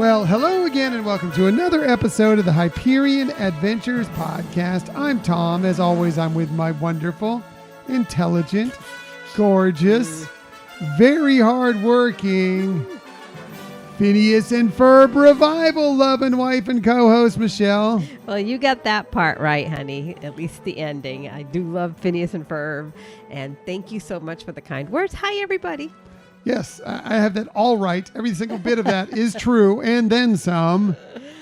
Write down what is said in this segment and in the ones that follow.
Well, hello again and welcome to another episode of the Hyperion Adventures Podcast. I'm Tom. As always, I'm with my wonderful, intelligent, gorgeous, very hardworking Phineas and Ferb Revival loving wife and co-host Michelle. Well, you got that part right, honey. At least the ending. I do love Phineas and Ferb. And thank you so much for the kind words. Hi, everybody. Yes, I have that all right. Every single bit of that is true, and then some,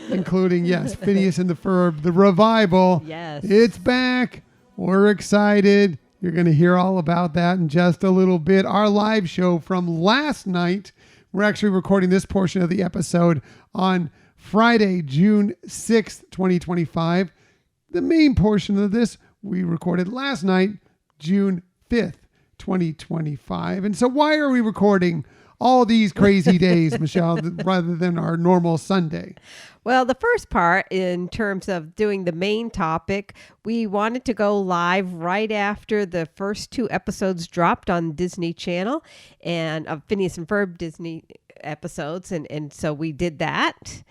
including, yes, Phineas and the Ferb, the revival. Yes. It's back. We're excited. You're going to hear all about that in just a little bit. Our live show from last night. We're actually recording this portion of the episode on Friday, June 6th, 2025. The main portion of this we recorded last night, June 5th. 2025. And so why are we recording all these crazy days, Michelle, rather than our normal Sunday? Well, the first part, in terms of doing the main topic, we wanted to go live right after the first two episodes dropped on Disney Channel and of Phineas and Ferb Disney episodes. And so we did that.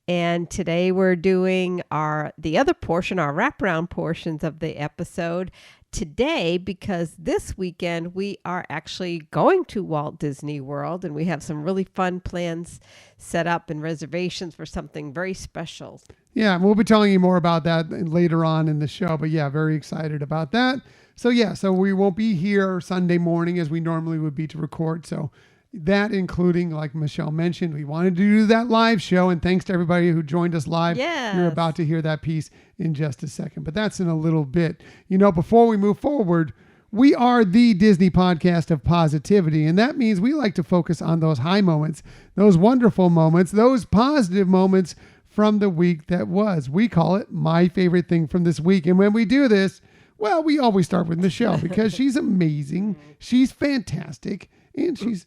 And today we're doing the other portion, our wraparound portions of the episode today, because this weekend we are actually going to Walt Disney World and we have some really fun plans set up and reservations for something very special. Yeah, we'll be telling you more about that later on in the show, but yeah, very excited about that. So we won't be here Sunday morning as we normally would be to record. So that, including, like Michelle mentioned, we wanted to do that live show, and thanks to everybody who joined us live. Yes. You're about to hear that piece in just a second, but that's in a little bit. You know, before we move forward, we are the Disney podcast of positivity, and that means we like to focus on those high moments, those wonderful moments, those positive moments from the week that was. We call it My Favorite Thing from This Week, and when we do this, well, we always start with Michelle because she's amazing, she's fantastic, and she's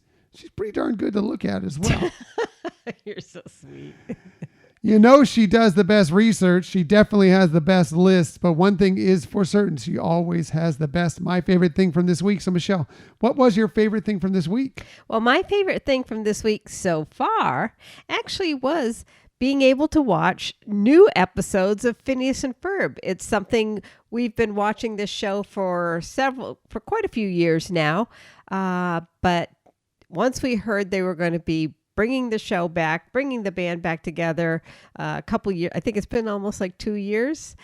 pretty darn good to look at as well. You're so sweet. You know, she does the best research. She definitely has the best lists. But one thing is for certain, she always has the best My Favorite Thing from this week. So, Michelle, what was your favorite thing from this week? Well, my favorite thing from this week so far actually was being able to watch new episodes of Phineas and Ferb. It's something we've been watching this show for quite a few years now. But once we heard they were going to be bringing the show back, bringing the band back together a couple years, I think it's been almost like 2 years,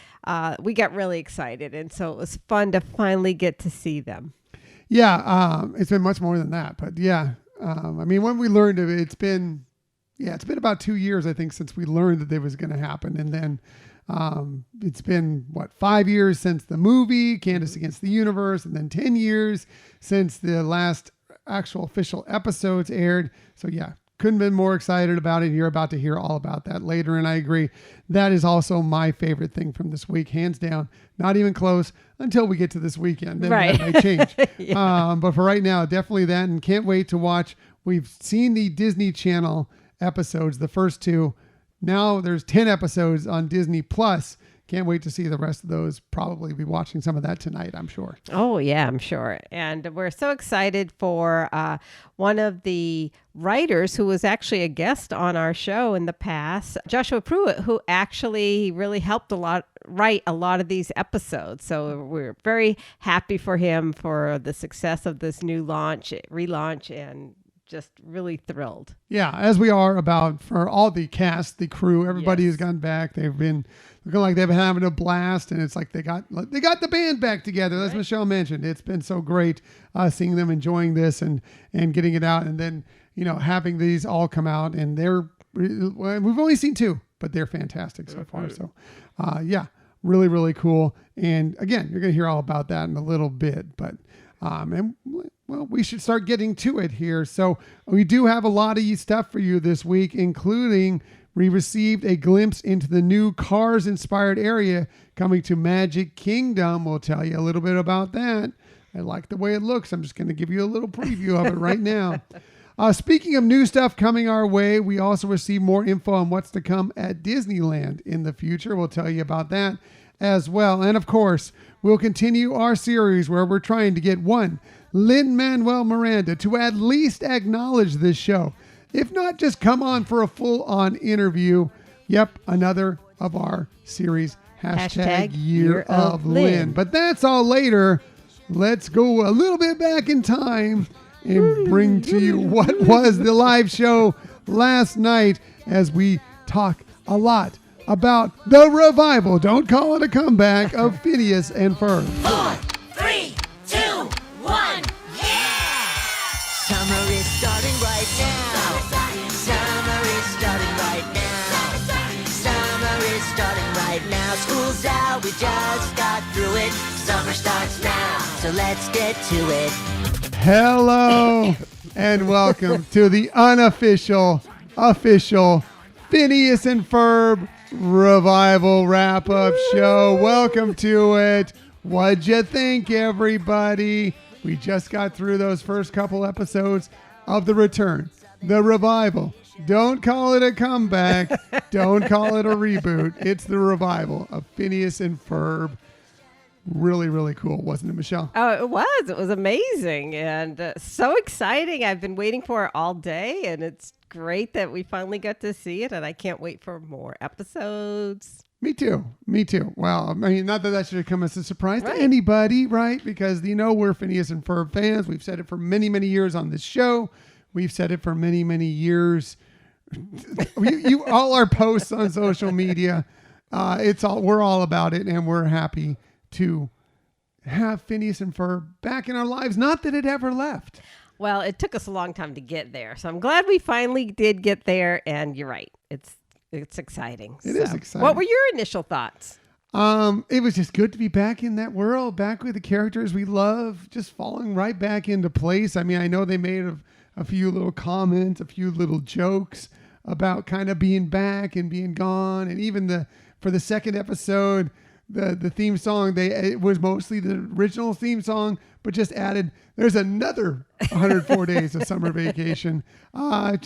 we got really excited. And so it was fun to finally get to see them. Yeah, it's been much more than that. But yeah, I mean, when we learned of it, it's been about 2 years, I think, since we learned that it was going to happen. And then it's been, 5 years since the movie, Candace Against the Universe, and then 10 years since the last actual official episodes aired. So yeah, couldn't have been more excited about it. You're about to hear all about that later. And I agree. That is also my favorite thing from this week, hands down. Not even close until we get to this weekend. Then right. That may change. Yeah. But for right now, definitely that. And can't wait to watch. We've seen the Disney Channel episodes, the first two. Now there's 10 episodes on Disney Plus. Can't wait to see the rest of those. Probably be watching some of that tonight, I'm sure. Oh, yeah, I'm sure. And we're so excited for one of the writers who was actually a guest on our show in the past, Joshua Pruitt, who actually really helped write a lot of these episodes. So we're very happy for him for the success of this new relaunch, and just really thrilled. Yeah, as we are for all the cast, the crew, everybody who's gone back. They've been looking like they've been having a blast, and it's like they got the band back together. As Michelle mentioned, it's been so great seeing them enjoying this and getting it out, and then having these all come out, and we've only seen two, but they're fantastic so far. So yeah, really, really cool. And again, you're going to hear all about that in a little bit, but well, we should start getting to it here. So we do have a lot of stuff for you this week, including we received a glimpse into the new Cars-inspired area coming to Magic Kingdom. We'll tell you a little bit about that. I like the way it looks. I'm just going to give you a little preview of it right now. Speaking of new stuff coming our way, we also received more info on what's to come at Disneyland in the future. We'll tell you about that as well. And of course, we'll continue our series where we're trying to get Lin-Manuel Miranda to at least acknowledge this show If not, just come on for a full-on interview. Yep, another of our series, hashtag Year of Lynn. But that's all later. Let's go a little bit back in time and bring to you what was the live show last night as we talk a lot about the revival, don't call it a comeback, of Phineas and Ferb. 4, 3, 2, 1, yeah! Summer is starting right now. Summer is starting right now. Summer is starting right now. School's out, we just got through it. Summer starts now, so let's get to it. Hello and welcome to the unofficial, official Phineas and Ferb revival wrap-up show. Welcome to it. What'd you think, everybody? We just got through those first couple episodes of the return, the revival. Don't call it a comeback. Don't call it a reboot. It's the revival of Phineas and Ferb. Really, really cool, wasn't it, Michelle? Oh, it was. It was amazing and so exciting. I've been waiting for it all day, and it's great that we finally got to see it, and I can't wait for more episodes. Me too. Me too. Well, I mean, not that should come as a surprise to anybody, right? Because, we're Phineas and Ferb fans. We've said it for many, many years on this show. We've said it for many, many years. you all our posts on social media. We're all about it, and we're happy to have Phineas and Ferb back in our lives. Not that it ever left. Well, it took us a long time to get there, so I'm glad we finally did get there. And you're right, it's exciting. It is exciting. What were your initial thoughts? It was just good to be back in that world, back with the characters we love, just falling right back into place. I mean, I know they made a few little comments, a few little jokes about kind of being back and being gone, and even for the second episode. The theme song, it was mostly the original theme song, but just added, there's another 104 days of summer vacation. I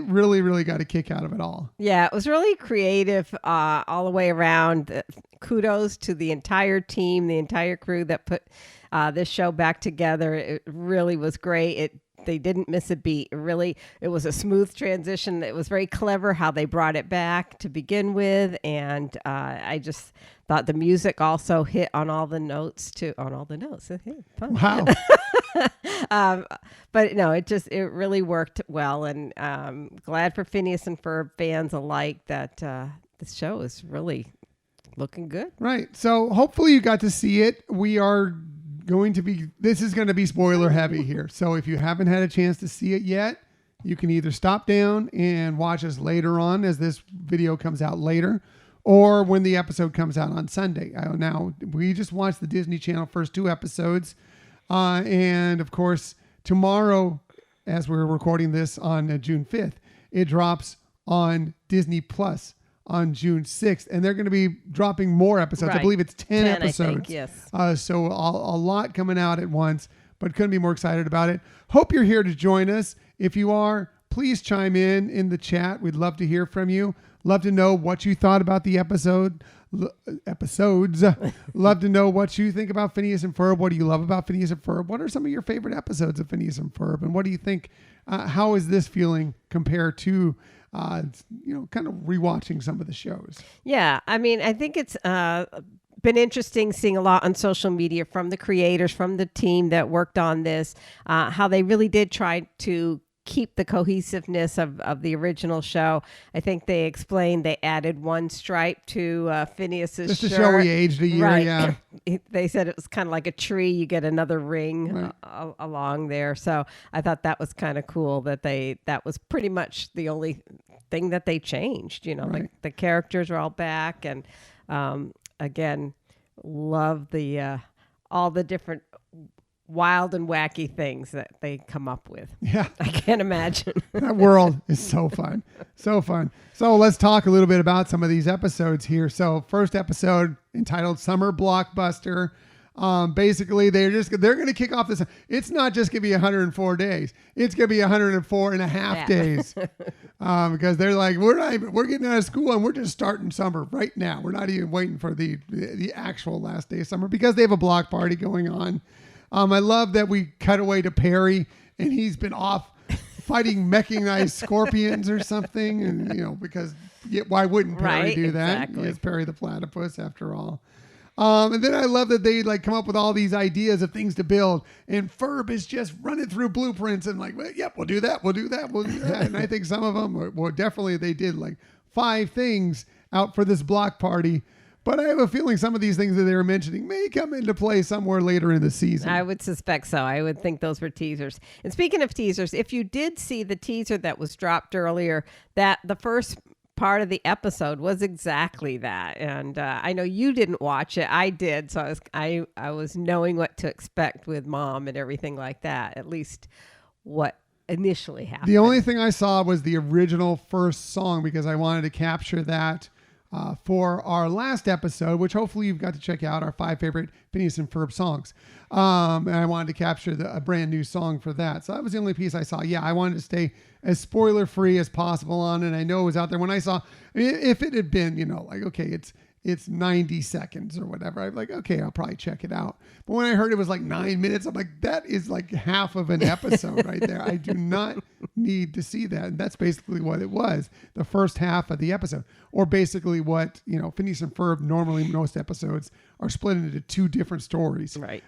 really, really got a kick out of it all. Yeah, it was really creative all the way around. Kudos to the entire team, the entire crew that put this show back together. It really was great. They didn't miss a beat. It was a smooth transition. It was very clever how they brought it back to begin with. And I just thought the music also hit on all the notes too. On all the notes. Hey, fun. Wow. But no, it really worked well. And glad for Phineas and Ferb fans alike that this show is really looking good. Right. So hopefully you got to see it. This is going to be spoiler heavy here. So if you haven't had a chance to see it yet, you can either stop down and watch us later on as this video comes out later, or when the episode comes out on Sunday. Now, we just watched the Disney Channel first 2 episodes. And of course, tomorrow, as we're recording this on June 5th, it drops on Disney Plus on June 6th, and they're going to be dropping more episodes. Right. I believe it's 10 episodes. I think, yes. So a lot coming out at once, but couldn't be more excited about it. Hope you're here to join us. If you are, please chime in the chat. We'd love to hear from you. Love to know what you thought about the episodes. Love to know what you think about Phineas and Ferb. What do you love about Phineas and Ferb? What are some of your favorite episodes of Phineas and Ferb? And what do you think, how is this feeling compared to kind of rewatching some of the shows? Yeah, I mean, I think it's been interesting seeing a lot on social media from the creators, from the team that worked on this, how they really did try to keep the cohesiveness of the original show. I think they explained they added one stripe to Phineas's just to shirt. show he aged a year. Right. Yeah. They said it was kind of like a tree. You get another ring along there. So I thought that was kind of cool that was pretty much the only thing that they changed. Like the characters are all back, and again, love the all the different wild and wacky things that they come up with. Yeah. I can't imagine. That world is so fun. So fun. So let's talk a little bit about some of these episodes here. So first episode entitled Summer Blockbuster. Basically, they're going to kick off this. It's not just going to be 104 days. It's going to be 104 and a half days. Because they're like, we're getting out of school and we're just starting summer right now. We're not even waiting for the actual last day of summer because they have a block party going on. I love that we cut away to Perry and he's been off fighting mechanized scorpions or something, and because why wouldn't Perry do that? Exactly. It's Perry the platypus after all. And then I love that they come up with all these ideas of things to build, and Ferb is just running through blueprints and well, yep, we'll do that, we'll do that, we'll do that. And I think some of them, well, definitely they did 5 things out for this block party. But I have a feeling some of these things that they were mentioning may come into play somewhere later in the season. I would suspect so. I would think those were teasers. And speaking of teasers, if you did see the teaser that was dropped earlier, that the first part of the episode was exactly that. And I know you didn't watch it. I did. So I was knowing what to expect with Mom and everything like that, at least what initially happened. The only thing I saw was the original first song because I wanted to capture that for our last episode, which hopefully you've got to check out, our 5 favorite Phineas and Ferb songs. And I wanted to capture a brand new song for that. So that was the only piece I saw. Yeah, I wanted to stay as spoiler free as possible on it. I know it was out there. When I saw, if it had been, okay, it's 90 seconds or whatever, I'm like, okay, I'll probably check it out. But when I heard it was 9 minutes, I'm like, that is half of an episode right there. I do not need to see that. And that's basically what it was, the first half of the episode. Or basically what, Phineas and Ferb, normally most episodes are split into 2 different stories. Right.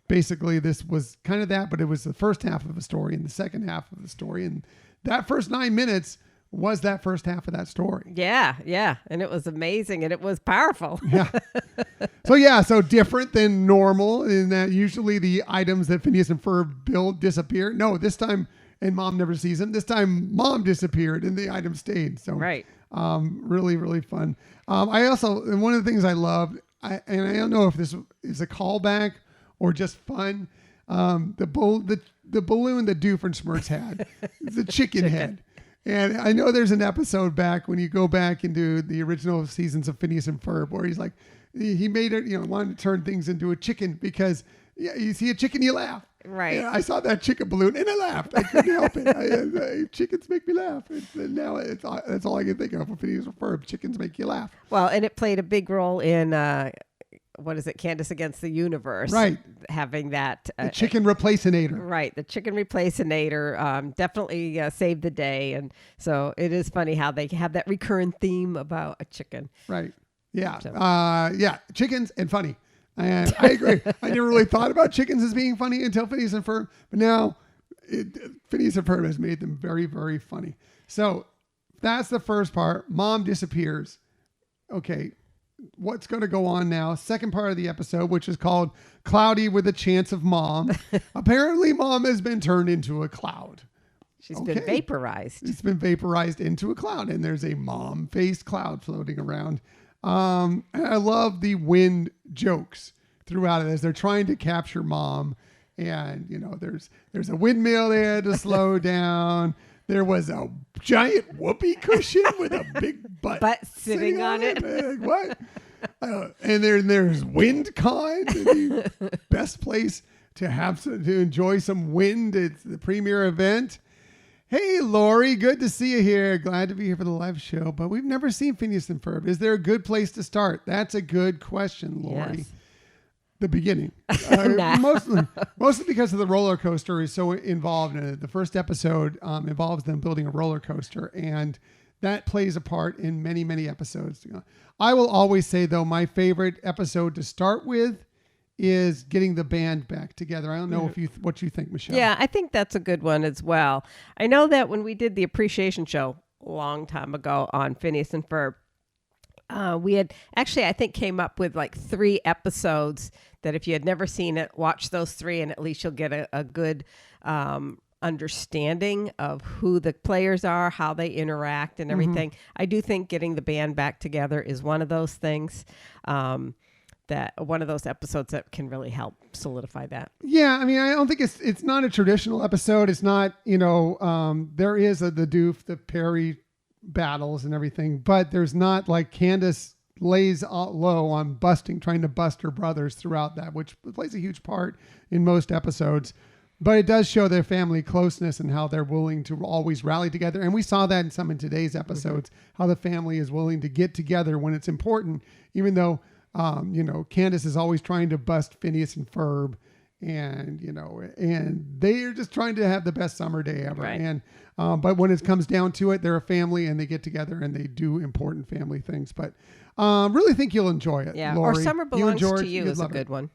Basically, this was kind of that, but it was the first half of the story and the second half of the story. And that first 9 minutes was that first half of that story. Yeah. And it was amazing and it was powerful. Yeah. So different than normal in that usually the items that Phineas and Ferb build disappear. No, this time, and Mom never sees them. This time Mom disappeared and the item stayed. So right. Really, really fun. I also, and one of the things I loved, and I don't know if this is a callback or just fun, the balloon that Doofenshmirtz had, the chicken head. And I know there's an episode back when you go back into the original seasons of Phineas and Ferb where he's he made it, wanted to turn things into a chicken because you see a chicken, you laugh. Right. Yeah, I saw that chicken balloon and I laughed. I couldn't help it. Chickens make me laugh. Now that's all I can think of for Phineas and Ferb. Chickens make you laugh. Well, and it played a big role in what is it, Candace Against the Universe? Right. Having that. The chicken replacinator. Right. The chicken replacinator definitely saved the day. And so it is funny how they have that recurrent theme about a chicken. Right. Yeah. So. Chickens and funny. And I agree. I never really thought about chickens as being funny until Phineas and Ferb. But now Phineas and Ferb has made them very, very funny. So that's the first part. Mom disappears. Okay. What's going to go on now? Second part of the episode, which is called Cloudy with a Chance of Mom. Apparently, Mom has been turned into a cloud. She's been vaporized. It's been vaporized into a cloud, and there's a mom-faced cloud floating around. And I love the wind jokes throughout it as they're trying to capture Mom. And, there's a windmill they had to slow down. There was a giant whoopee cushion with a big butt sitting on it. Like, what? And there's WindCon, the best place to enjoy some wind. It's the premier event. Hey, Lori, good to see you here. Glad to be here for the live show. But we've never seen Phineas and Ferb. Is there a good place to start? That's a good question, Lori. Yes. The beginning. Mostly because of the roller coaster is so involved in it. The first episode involves them building a roller coaster, and that plays a part in many, many episodes. I will always say, though, my favorite episode to start with is getting the band back together. I don't know what you think, Michelle. Yeah, I think that's a good one as well. I know that when we did the appreciation show a long time ago on Phineas and Ferb, we had actually, I think, came up with 3 episodes that if you had never seen it, watch those 3 and at least you'll get a good understanding of who the players are, how they interact and everything. Mm-hmm. I do think getting the band back together is one of those things, that one of those episodes that can really help solidify that. Yeah, I mean, I don't think it's not a traditional episode. It's not, there is the Perry battles and everything, but there's not Candace lays low on trying to bust her brothers throughout that, which plays a huge part in most episodes. But it does show their family closeness and how they're willing to always rally together. And we saw that in today's episodes, how the family is willing to get together when it's important, even though, Candace is always trying to bust Phineas and Ferb. and and they are just trying to have the best summer day ever. Right. And but when it comes down to it, they're a family and they get together and they do important family things. But really think you'll enjoy it. Yeah. Lori. Or Summer Belongs to You is a love it. good one.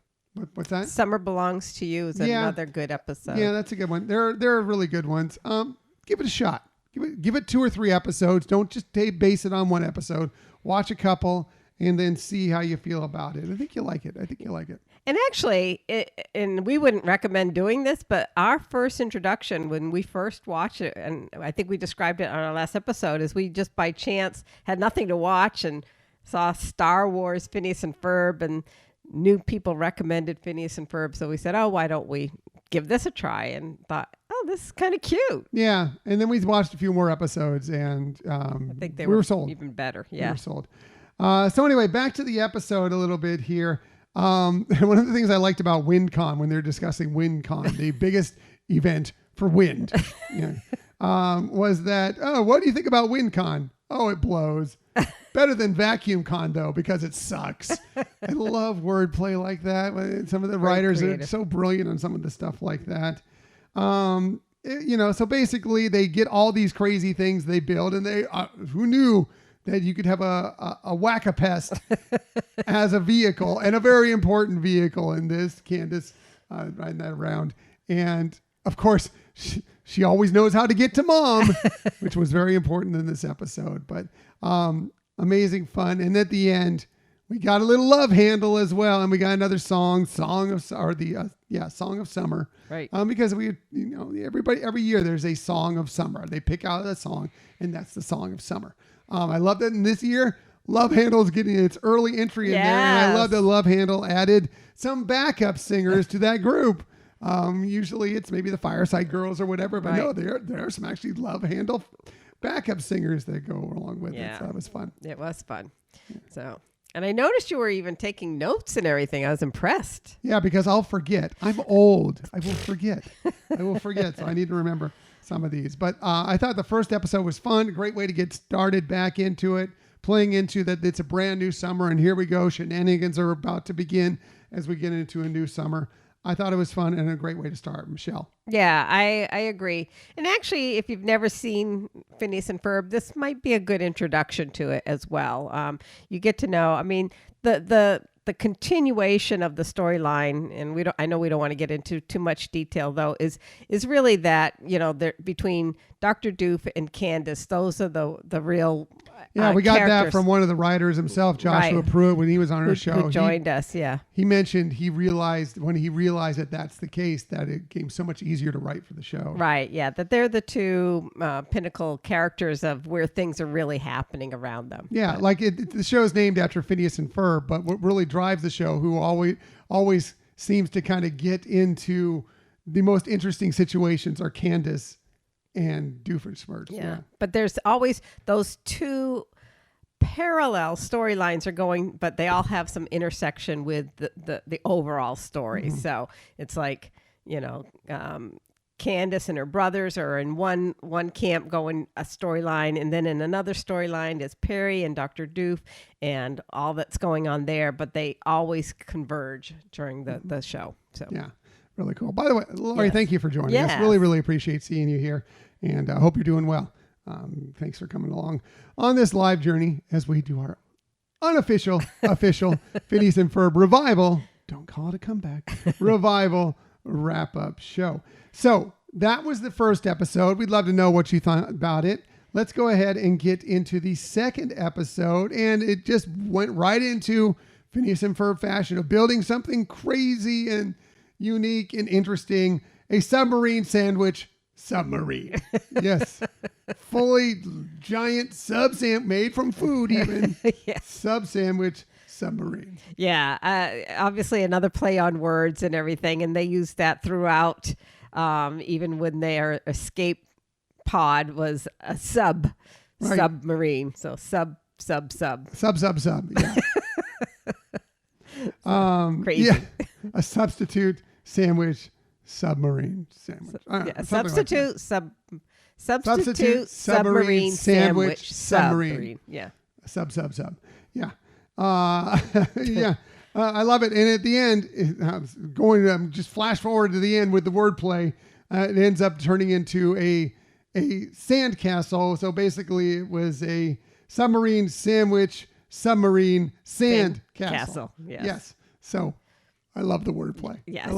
What's that? Summer Belongs to You is another good episode. Yeah, that's a good one. There are really good ones. Give it a shot. Give it 2 or 3 episodes. Don't just base it on one episode. Watch a couple and then see how you feel about it. I think you'll like it. And actually, and we wouldn't recommend doing this, but our first introduction when we first watched it, and I think we described it on our last episode, is we just by chance had nothing to watch and saw Star Wars, Phineas and Ferb, and new people recommended Phineas and Ferb. So we said, oh, why don't we give this a try? And thought, oh, this is kind of cute. Yeah. And then we watched a few more episodes and I think we were sold. Even better. Yeah. We were sold. So anyway, back to the episode a little bit here. One of the things I liked about WindCon when they're discussing WindCon, the biggest event for wind, was that, oh, what do you think about WindCon? Oh, it blows. Better than VacuumCon, though, because it sucks. I love wordplay like that. Some of the writers are so brilliant on some of the stuff like that. So basically they get all these crazy things they build, and they who knew that you could have a whack-a-pest as a vehicle, and a very important vehicle in this, Candace riding that around. And, of course, she always knows how to get to Mom, which was very important in this episode. But amazing fun. And at the end, we got a little love handle as well, and we got another Song of Summer. Right. Because every year there's a Song of Summer. They pick out a song, and that's the Song of Summer. I love that in this year, Love Handle's getting its early entry in there, and I love that Love Handle added some backup singers to that group. Usually it's maybe the Fireside Girls or whatever, but no, there are some actually Love Handle backup singers that go along with it. So that was fun. It was fun. So, and I noticed you were even taking notes and everything. I was impressed. Yeah, because I'll forget. I'm old. I will forget. So I need to remember some of these. But I thought the first episode was fun. A great way to get started back into it, playing into that it's a brand new summer. And here we go. Shenanigans are about to begin as we get into a new summer. I thought it was fun and a great way to start. Michelle. Yeah, I agree. And actually, if you've never seen Phineas and Ferb, this might be a good introduction to it as well. You get to know, I mean, the continuation of the storyline, and I know we don't want to get into too much detail though, is really that, between Dr. Doof and Candace, those are the real we got characters. that from one of the writers himself, Joshua Pruitt, when he was on our show. Who joined us, yeah. He mentioned when he realized that that's the case, that it became so much easier to write for the show. Right, yeah, that they're the two pinnacle characters of where things are really happening around them. Yeah, the show is named after Phineas and Ferb, but what really drives the show, who always seems to kind of get into the most interesting situations, are Candace and Doofenshmirtz. Yeah, but there's always those two parallel storylines are going, but they all have some intersection with the overall story. Mm-hmm. So it's like, Candace and her brothers are in one camp going a storyline, and then in another storyline is Perry and Dr. Doof and all that's going on there, but they always converge during the show. So yeah, really cool. By the way, Lori, thank you for joining us. Really, really appreciate seeing you here, and I hope you're doing well. Thanks for coming along on this live journey as we do our unofficial, official Phineas and Ferb revival. Don't call it a comeback. Revival wrap-up show. So that was the first episode. We'd love to know what you thought about it. Let's go ahead and get into the second episode. And it just went right into Phineas and Ferb fashion of building something crazy and unique and interesting. A submarine sandwich submarine. Yes. Fully giant made from food even. Yes. Sub sandwich submarine. Yeah. Obviously another play on words and everything. And they use that throughout. Even when their escape pod was a submarine. So sub. Sub. Yeah. Crazy. Yeah. A substitute sandwich submarine sandwich. Substitute submarine sandwich submarine. Yeah. Sub. Yeah. Yeah. I love it. And at the end, going to just flash forward to the end with the wordplay, it ends up turning into a sand castle. So basically, it was a submarine sandwich, submarine sand castle. Yes. So I love the wordplay. Yes. I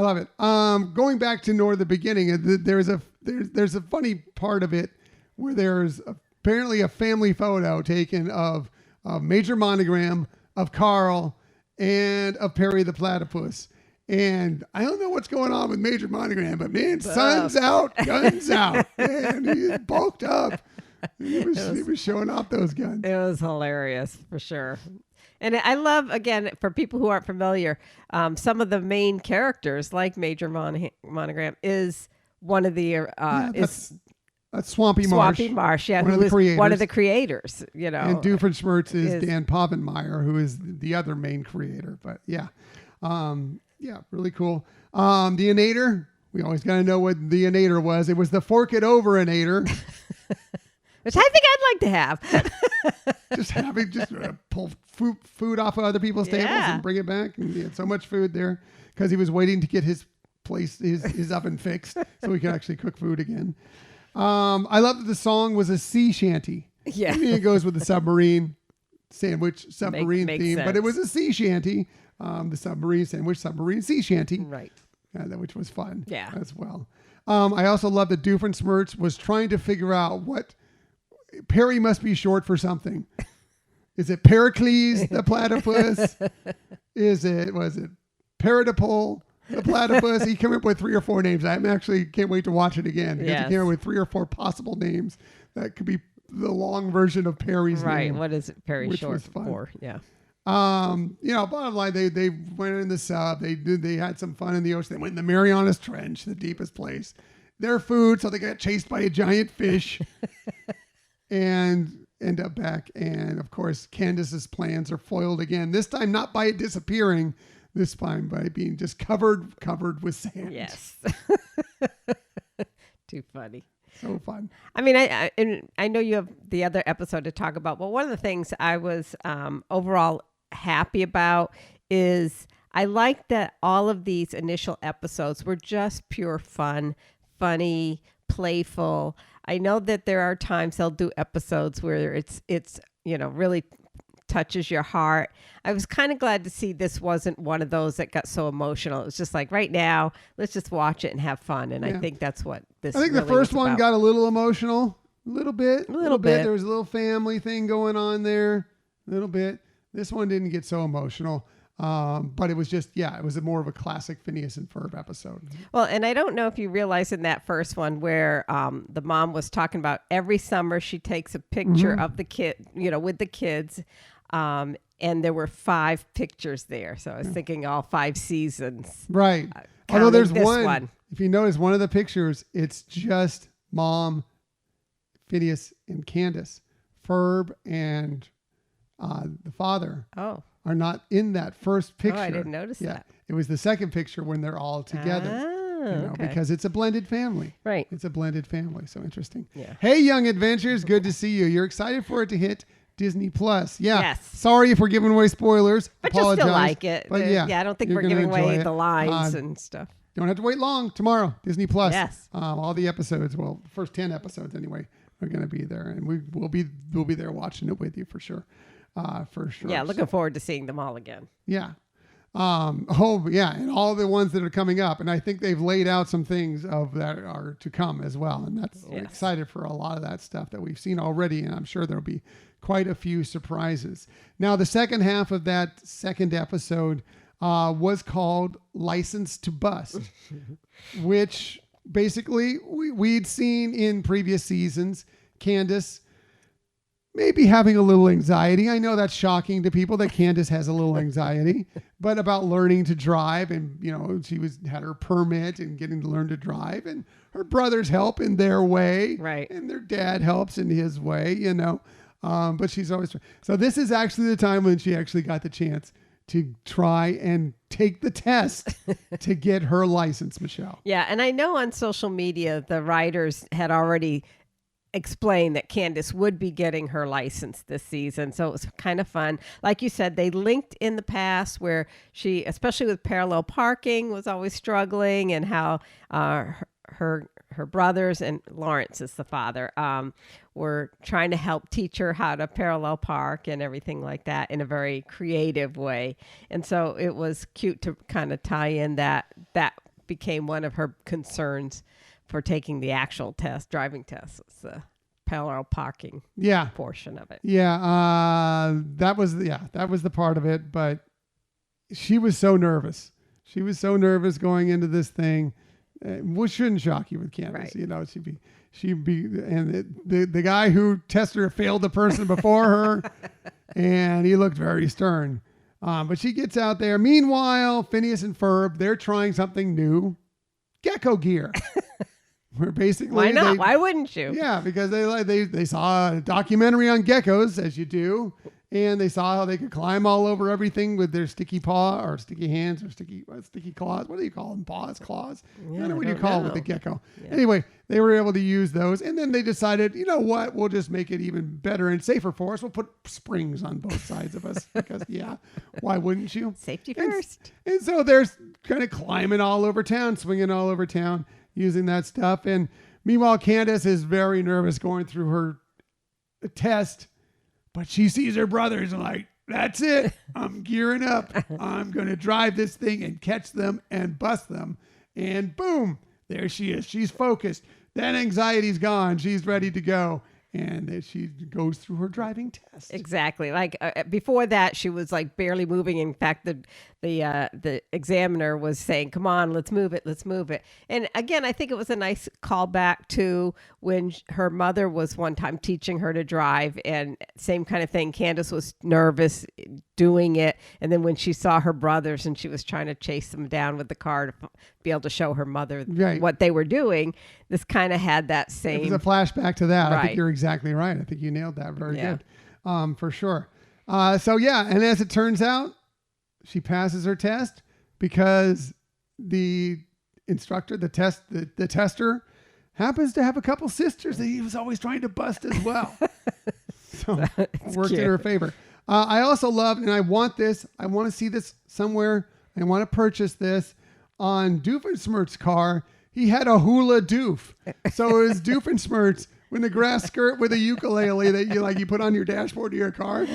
love it. Going back to the beginning, there's a funny part of it where there's apparently a family photo taken of Major Monogram, of Carl, and of Perry the Platypus. And I don't know what's going on with Major Monogram, but man, sun's out, guns out. Man, he's bulked up. He was showing off those guns. It was hilarious for sure. And I love, again, for people who aren't familiar, some of the main characters, like Major Monogram, is one of the that's Swampy Marsh. Swampy Marsh, yeah, one who of the is creators. one of the creators, you know. And Doofenshmirtz is Dan Povenmire, who is the other main creator. But yeah, really cool. The Inator, we always got to know what the Inator was. It was the Fork It Over Inator. Which I think I'd like to have. just pull food off of other people's tables and bring it back. And he had so much food there because he was waiting to get his oven fixed so he could actually cook food again. I love that the song was a sea shanty. Yeah. I mean, it goes with the submarine theme, Makes but it was a sea shanty. The submarine sandwich, submarine sea shanty. Right. Which was fun as well. I also love that Doofenshmirtz was trying to figure out what Perry must be short for something. Is it Pericles the platypus? Was it Peridipole the platypus? He came up with 3 or 4 names. I actually can't wait to watch it again because he came up with 3 or 4 possible names that could be the long version of Perry's name. Right. What is it Perry which short was fun. for? Yeah. Bottom line, they went in the sub. They had some fun in the ocean. They went in the Marianas Trench, the deepest place. Their food, so they got chased by a giant fish. And end up back. And of course, Candace's plans are foiled again. This time, not by it disappearing. This time by being just covered with sand. Yes. Too funny. So fun. I mean, I know you have the other episode to talk about, but one of the things I was overall happy about is I like that all of these initial episodes were just pure fun, funny, playful. I know that there are times they'll do episodes where it's really touches your heart. I was kind of glad to see this wasn't one of those that got so emotional. It was just like, right now, let's just watch it and have fun. And I think that's what this I think really the first was one about. got a little emotional. A little bit. There was a little family thing going on there. A little bit. This one didn't get so emotional. But it was just, it was more of a classic Phineas and Ferb episode. Well, and I don't know if you realize in that first one where the mom was talking about every summer she takes a picture of the kid, with the kids. And there were 5 pictures there. So I was thinking all 5 seasons. Right. Although there's one. If you notice one of the pictures, it's just Mom, Phineas, and Candace. Ferb and the father are not in that first picture. Oh, I didn't notice that. It was the second picture when they're all together. Because it's a blended family. Right. It's a blended family. So interesting. Yeah. Hey, Young Adventures. Good to see you. You're excited for it to hit Disney Plus. Yeah. Yes. Sorry if we're giving away spoilers. But Apologize. you'll still like it. But I don't think we're giving away the lines and stuff. Don't have to wait long. Tomorrow, Disney Plus. Yes. All the episodes, the first 10 episodes anyway, are going to be there. And we'll be there watching it with you for sure. For sure. Yeah, looking forward to seeing them all again. Yeah. And all the ones that are coming up. And I think they've laid out some things that are to come as well. And we're excited for a lot of that stuff that we've seen already. And I'm sure there'll be quite a few surprises. Now, the second half of that second episode was called License to Bust, which basically we'd seen in previous seasons. Candace maybe having a little anxiety. I know that's shocking to people that Candace has a little anxiety, but about learning to drive, and she had her permit and getting to learn to drive, and her brothers help in their way, right? And their dad helps in his way, but she's always so. This is actually the time when she actually got the chance to try and take the test to get her license, Michelle. Yeah, and I know on social media the writers had already explain that Candace would be getting her license this season. So it was kind of fun. Like you said, they linked in the past where she, especially with parallel parking, was always struggling, and how her brothers, and Lawrence is the father, were trying to help teach her how to parallel park and everything like that in a very creative way. And so it was cute to kind of tie in that became one of her concerns for taking the actual test, driving test, was the parallel parking portion of it. Yeah, that was the part of it. But she was so nervous. She was so nervous going into this thing, which shouldn't shock you with Candace. Right. You know, she'd be, and the guy who tested her failed the person before her, and he looked very stern. But she gets out there. Meanwhile, Phineas and Ferb, they're trying something new, gecko gear. Where basically, why not? Why wouldn't you? Yeah, because they saw a documentary on geckos, as you do, and they saw how they could climb all over everything with their sticky paw or sticky hands or sticky claws. What do you call them? Paws, claws? Yeah, I don't know what I you don't call it know. with the gecko. Yeah. Anyway, they were able to use those, and then they decided, you know what? We'll just make it even better and safer for us. We'll put springs on both sides of us because, why wouldn't you? Safety first. And so they're kind of climbing all over town, swinging all over town, using that stuff. And meanwhile, Candace is very nervous going through her test, but she sees her brothers and like, that's it. I'm gearing up. I'm going to drive this thing and catch them and bust them. And boom, there she is. She's focused. That anxiety's gone. She's ready to go. And then she goes through her driving test. Exactly. Like before that, she was like barely moving. In fact, the examiner was saying, "Come on, let's move it, let's move it." And again, I think it was a nice callback to when her mother was one time teaching her to drive, and same kind of thing. Candace was nervous doing it, and then when she saw her brothers and she was trying to chase them down with the car to be able to show her mother what they were doing, this kind of had that same. It was a flashback to that. Right. I think you're exactly right. I think you nailed that very good, for sure. And as it turns out, she passes her test because the instructor, the tester, happens to have a couple sisters that he was always trying to bust as well. So it worked in her favor. I also love, and I want this. I want to see this somewhere. I want to purchase this on Doofenshmirtz's car. He had a hula doof. So it was Doofenshmirtz with a grass skirt with a ukulele that you put on your dashboard of your car.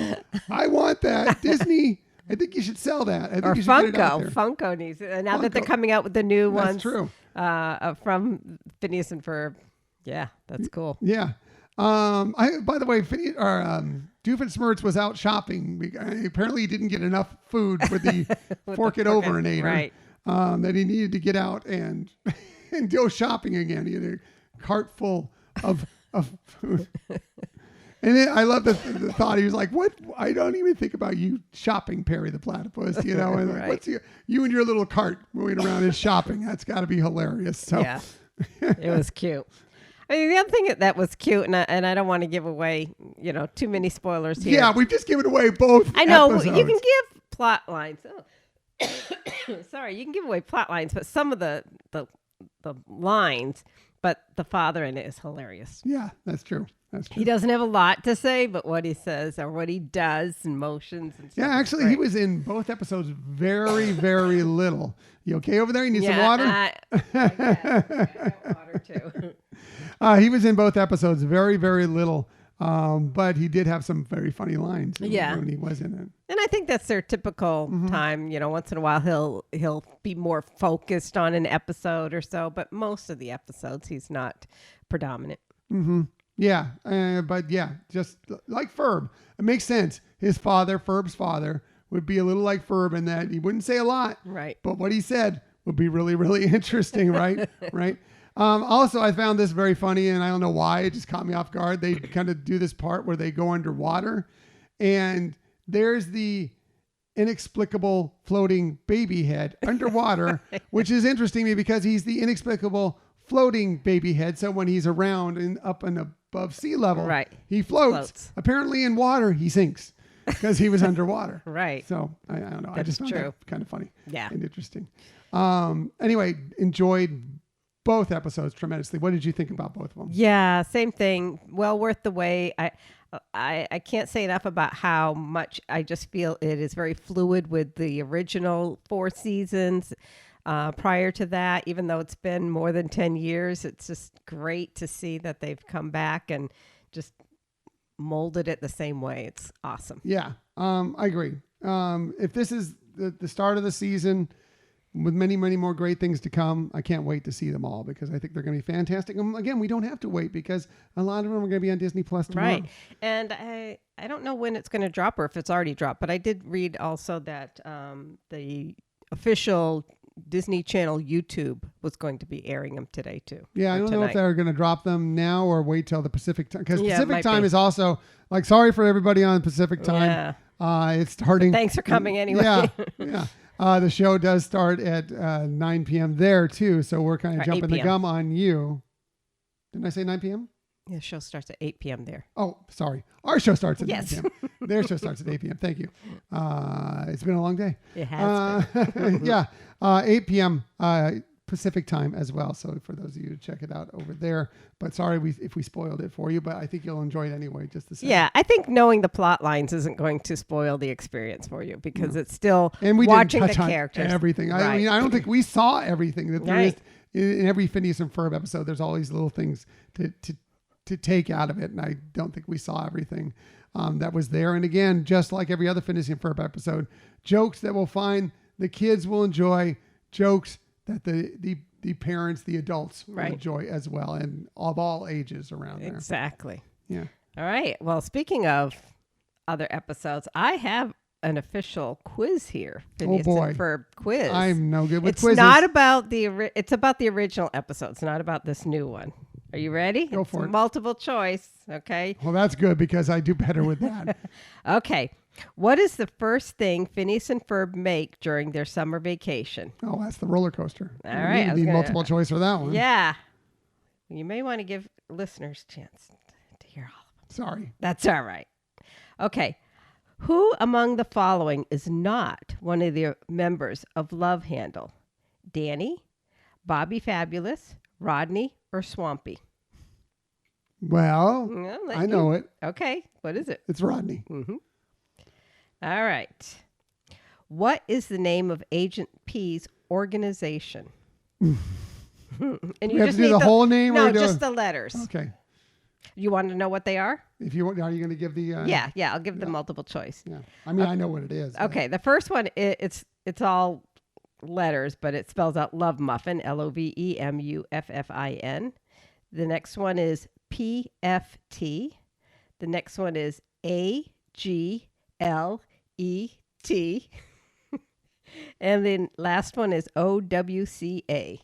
I want that. Disney, I think you should sell that. I think Or you should get it out Funko. there. Funko needs it. And now that they're Funko. coming out with the new ones. That's true. From Phineas and Ferb. Yeah, that's cool. Yeah. By the way, Doofenshmirtz was out shopping. Apparently he didn't get enough food with the fork it overinator. Right. That he needed to get out and go shopping again. He had a cart full of food. And then I love the thought. He was like, "What? I don't even think about you shopping, Perry the Platypus. You know, and like, Right. what's you and your little cart moving around and shopping? That's got to be hilarious." So Yeah, it was cute. I mean, the other thing that was cute, and I don't want to give away, too many spoilers here. yeah, we've just given away both. I know episodes. you can give plot lines. Oh. Sorry, you can give away plot lines, but some of the lines, but the father in it is hilarious. Yeah, that's true. That's true. He doesn't have a lot to say, but what he says or what he does and motions and stuff. Yeah, is actually, he great. was in both episodes very, very little. You okay over there? You need some Yeah, water? I got water too. He was in both episodes very, very little, but he did have some very funny lines when he was in it. And I think that's their typical time. Once in a while he'll be more focused on an episode or so, but most of the episodes he's not predominant. Mm-hmm. Yeah, but just like Ferb. It makes sense. His father, Ferb's father, would be a little like Ferb in that he wouldn't say a lot. Right. But what he said would be really, really interesting, right? Right. Also, I found this very funny, and I don't know why. It just caught me off guard. They kind of do this part where they go underwater, and there's the inexplicable floating baby head underwater, which is interesting to me because he's the inexplicable floating baby head. So when he's around and up and above sea level, Right. he floats. Apparently in water, he sinks because he was underwater. Right. So I don't know. I That's just found true. that kind of funny Yeah. and interesting. Anyway, enjoyed both episodes tremendously. What did you think about both of them? Yeah, same thing. Well worth the wait. I can't say enough about how much I just feel it is very fluid with the original 4 seasons. Prior to that, even though it's been more than 10 years, it's just great to see that they've come back and just molded it the same way. It's awesome. Yeah, I agree. If this is the start of the season with many, many more great things to come, I can't wait to see them all because I think they're going to be fantastic. Again, we don't have to wait because a lot of them are going to be on Disney Plus tomorrow. Right. And I don't know when it's going to drop or if it's already dropped, but I did read also that the official Disney Channel YouTube was going to be airing them today too. Yeah, I don't know if they're going to drop them now or wait till the Pacific time because Pacific time is also like, sorry for everybody on Pacific time. Yeah. It's starting. But thanks for coming anyway. Yeah. The show does start at 9 p.m. there too, so we're kind of jumping the gun on you. Didn't I say 9 p.m.? Yeah, the show starts at 8 p.m. there. Oh, sorry. Our show starts at 9 Yes. p.m. Their show starts at 8 p.m. Thank you. It's been a long day. It has been. Yeah, 8 p.m. Pacific time as well. So for those of you to check it out over there. But sorry if we spoiled it for you, but I think you'll enjoy it anyway, just the same. Yeah, I think knowing the plot lines isn't going to spoil the experience for you because it's still and we watching didn't touch the on characters. Everything. Right. I mean, I don't think we saw everything that there Right. is in every Phineas and Ferb episode. There's all these little things to take out of it, and I don't think we saw everything that was there. And again, just like every other Phineas and Ferb episode, jokes that we'll find the kids will enjoy, jokes that the parents, the adults will enjoy as well, and of all ages around there. Exactly. Yeah. All right. Well, speaking of other episodes, I have an official quiz here. Phineas and Ferb quiz. I'm no good with it's quizzes. Not about it's about the original episode. It's not about this new one. Are you ready? Go for it. Multiple choice. Okay. Well, that's good because I do better with that. Okay. What is the first thing Phineas and Ferb make during their summer vacation? Oh, that's the roller coaster. All right. You need multiple choice for that one. Yeah. You may want to give listeners a chance to hear all of them. Sorry. That's all right. Okay. Who among the following is not one of the members of Love Handle? Danny, Bobby Fabulous, Rodney, or Swampy? Well, I know it. Okay. What is it? It's Rodney. Mm-hmm. All right. What is the name of Agent P's organization? And you have to do the whole name? No, or just the letters. Okay. You want to know what they are? If you want, are you going to give the? Yeah. I'll give the multiple choice. Yeah. I mean, I know what it is. Okay. The first one, it's all letters, but it spells out Love Muffin, LOVEMUFFIN. The next one is PFT. The next one is AGLET. And then last one is OWCA.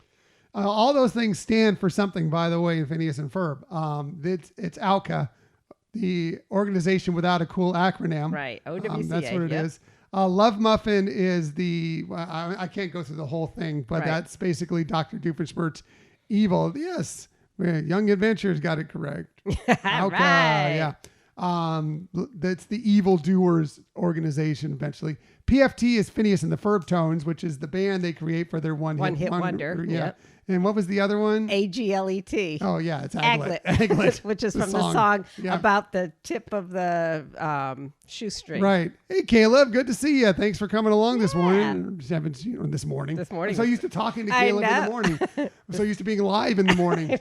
All those things stand for something, by the way, in Phineas and Ferb. It's ALCA, the organization without a cool acronym. Right, OWCA. That's what it is. Love Muffin is I can't go through the whole thing, but that's basically Dr. Doofenshmirtz evil. Yes, Young Adventures got it correct. ALCA, yeah. That's the Evil Doers organization eventually. PFT is Phineas and the Ferb Tones, which is the band they create for their one hit wonder. Yeah. Yep. And what was the other one? AGLET. Oh, yeah. It's Aglet. Which is from the song about the tip of the shoestring. Right. Hey, Caleb. Good to see you. Thanks for coming along this morning. This morning. I'm so used to talking to Caleb in the morning. I'm so used to being live in the morning.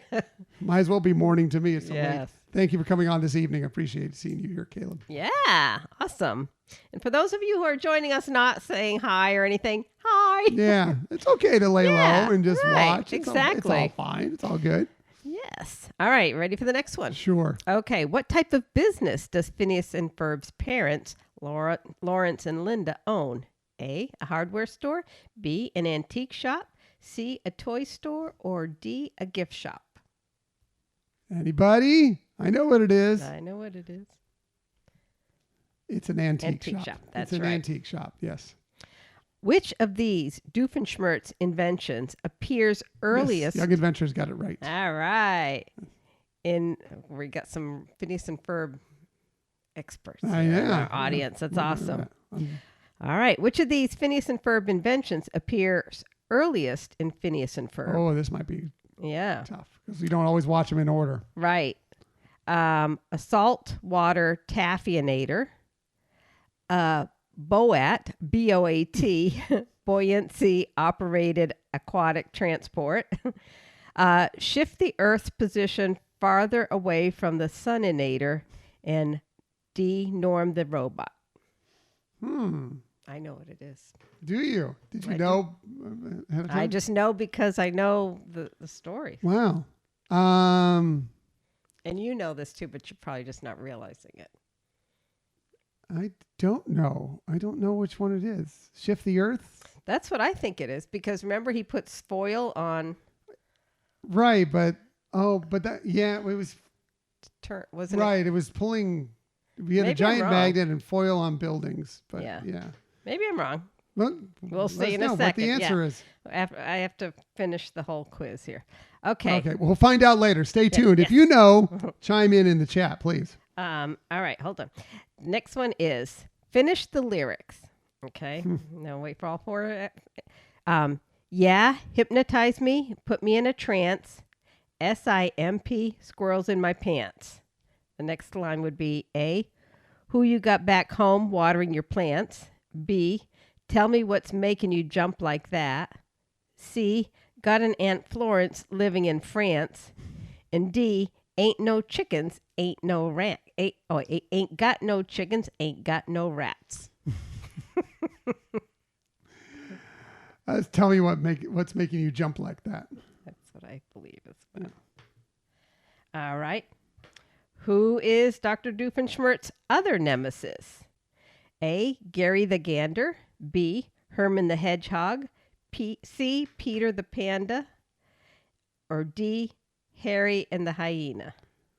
Might as well be morning to me. It's so late. Thank you for coming on this evening. I appreciate seeing you here, Caleb. Yeah. Awesome. And for those of you who are joining us not saying hi or anything, hi. Yeah. It's okay to lay low and just watch. Exactly. It's all fine. It's all good. Yes. All right. Ready for the next one? Sure. Okay. What type of business does Phineas and Ferb's parents, Lawrence and Linda, own? A hardware store, B, an antique shop, C, a toy store, or D, a gift shop? Anybody? I know what it is. I know what it is. It's an antique shop. That's it's an antique shop, yes. Which of these Doofenshmirtz inventions appears earliest? Yes, Young Adventures got it right. All right. We got some Phineas and Ferb experts in our audience. That's awesome. All right. Which of these Phineas and Ferb inventions appears earliest in Phineas and Ferb? Oh, this might be Yeah. Tough because we don't always watch them in order. Right. A saltwater taffyanator. BOAT, B-O-A-T, buoyancy operated aquatic transport. Shift the Earth's position farther away from the suninator, and D, norm the robot. I know what it is. Do you? Did you know ahead of time? I just know because I know the story. Wow. And you know this too, but you're probably just not realizing it. I don't know. I don't know which one it is. Shift the Earth? That's what I think it is, because remember he puts foil on. Right, but it was Wasn't right. it? It was pulling. We had Maybe a giant I'm wrong. magnet and foil on buildings, but Yeah. yeah. Maybe I'm wrong. Well, We'll let see us in a know second. what the answer is. I have to finish the whole quiz here. Okay. Okay, we'll find out later. Stay tuned. If you know, chime in the chat, please. All right, hold on. Next one is finish the lyrics. Okay. Now wait for all four. Yeah, hypnotize me, put me in a trance. SIMP, squirrels in my pants. The next line would be A, who you got back home watering your plants. B, tell me what's making you jump like that. C, got an Aunt Florence living in France. And D, ain't no chickens, ain't no rat. Ain't got no chickens, ain't got no rats. Tell me what's making you jump like that. That's what I believe as well. All right. Who is Dr. Doofenshmirtz's other nemesis? A, Gary the Gander. B, Herman the Hedgehog. C, Peter the Panda. Or D, Harry and the Hyena.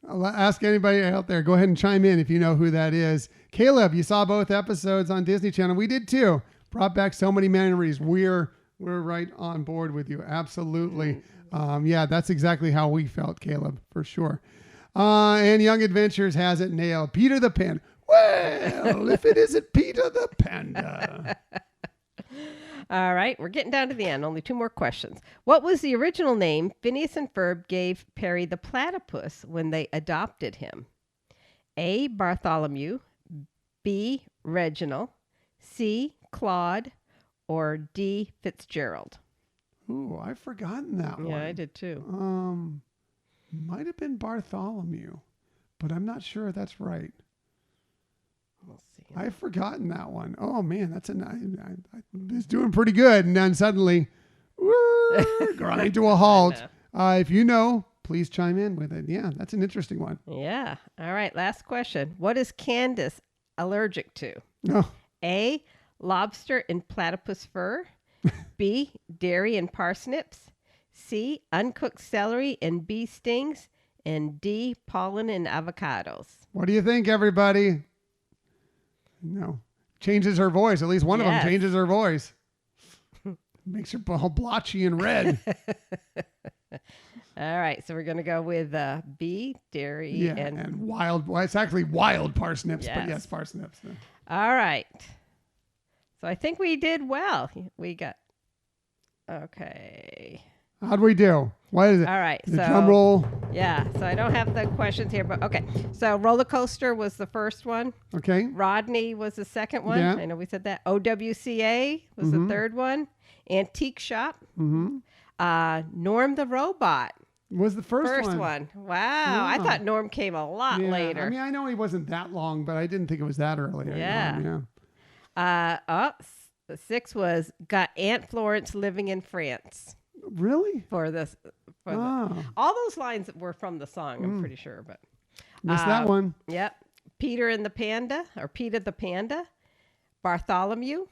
I'll ask anybody out there. Go ahead and chime in if you know who that is. Caleb, you saw both episodes on Disney Channel. We did too. Brought back so many memories. We're right on board with you. Absolutely. Yeah, that's exactly how we felt, Caleb, for sure. And Young Adventures has it nailed. Peter the Panda. Well, if it isn't Peter the Panda. All right, we're getting down to the end. Only two more questions. What was the original name Phineas and Ferb gave Perry the Platypus when they adopted him? A, Bartholomew. B, Reginald. C, Claude. Or D, Fitzgerald. Ooh, I've forgotten that one. Yeah, I did too. Might have been Bartholomew, but I'm not sure that's right. We'll see. I've forgotten that one. Oh man, that's it's doing pretty good, and then suddenly, grind to a halt. If you know, please chime in with it. Yeah, that's an interesting one. Yeah. All right. Last question. What is Candace allergic to? Oh, A, lobster and platypus fur. B, dairy and parsnips. C, uncooked celery and bee stings. And D, pollen and avocados. what do you think, everybody? No, changes her voice. At least one of them changes her voice. Makes her all blotchy and red. All right. So we're going to go with B, dairy, Yeah, and wild. Well, it's actually wild parsnips, but yes, parsnips. All right. So I think we did well. We got, okay. How'd we do? What is it? All right. The drum roll. Yeah. So I don't have the questions here, but okay. So roller coaster was the first one. Okay. Rodney was the second one. Yeah. I know we said that. OWCA was the third one. Antique shop. Norm the robot Was the first one. Wow. I thought Norm came a lot later. I mean, I know he wasn't that long, but I didn't think it was that early. Yeah. The sixth was got Aunt Florence living in France. Really? For this, all those lines were from the song, I'm pretty sure, but missed that one. Yep. Peter and the Panda, or Peter the Panda. Bartholomew.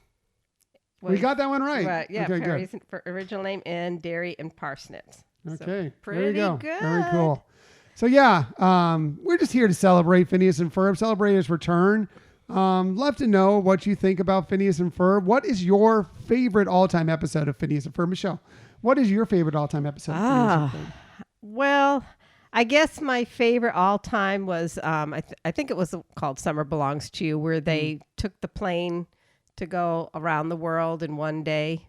We got that one right. Yeah, okay, Perry's original name, and dairy and parsnips. Okay, So, pretty there you go. good. Very cool. So yeah, we're just here to celebrate Phineas and Ferb, celebrate his return. Love to know what you think about Phineas and Ferb. What is your favorite all-time episode of Phineas and Ferb? Michelle, what is your favorite all-time episode of Phineas and Ferb? Well, I guess my favorite all-time was, I think it was called Summer Belongs to You, where they took the plane to go around the world in one day.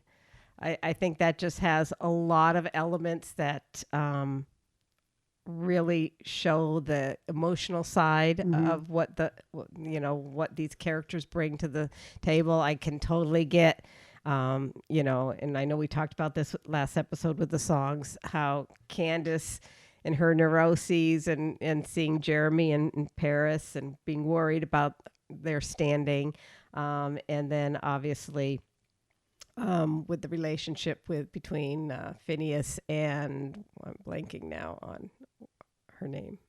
I think that just has a lot of elements that really show the emotional side of what these characters bring to the table. I can totally get, and I know we talked about this last episode with the songs, how Candace and her neuroses and seeing Jeremy in Paris and being worried about their standing. And then obviously with the relationship between Phineas and, I'm blanking now on her name.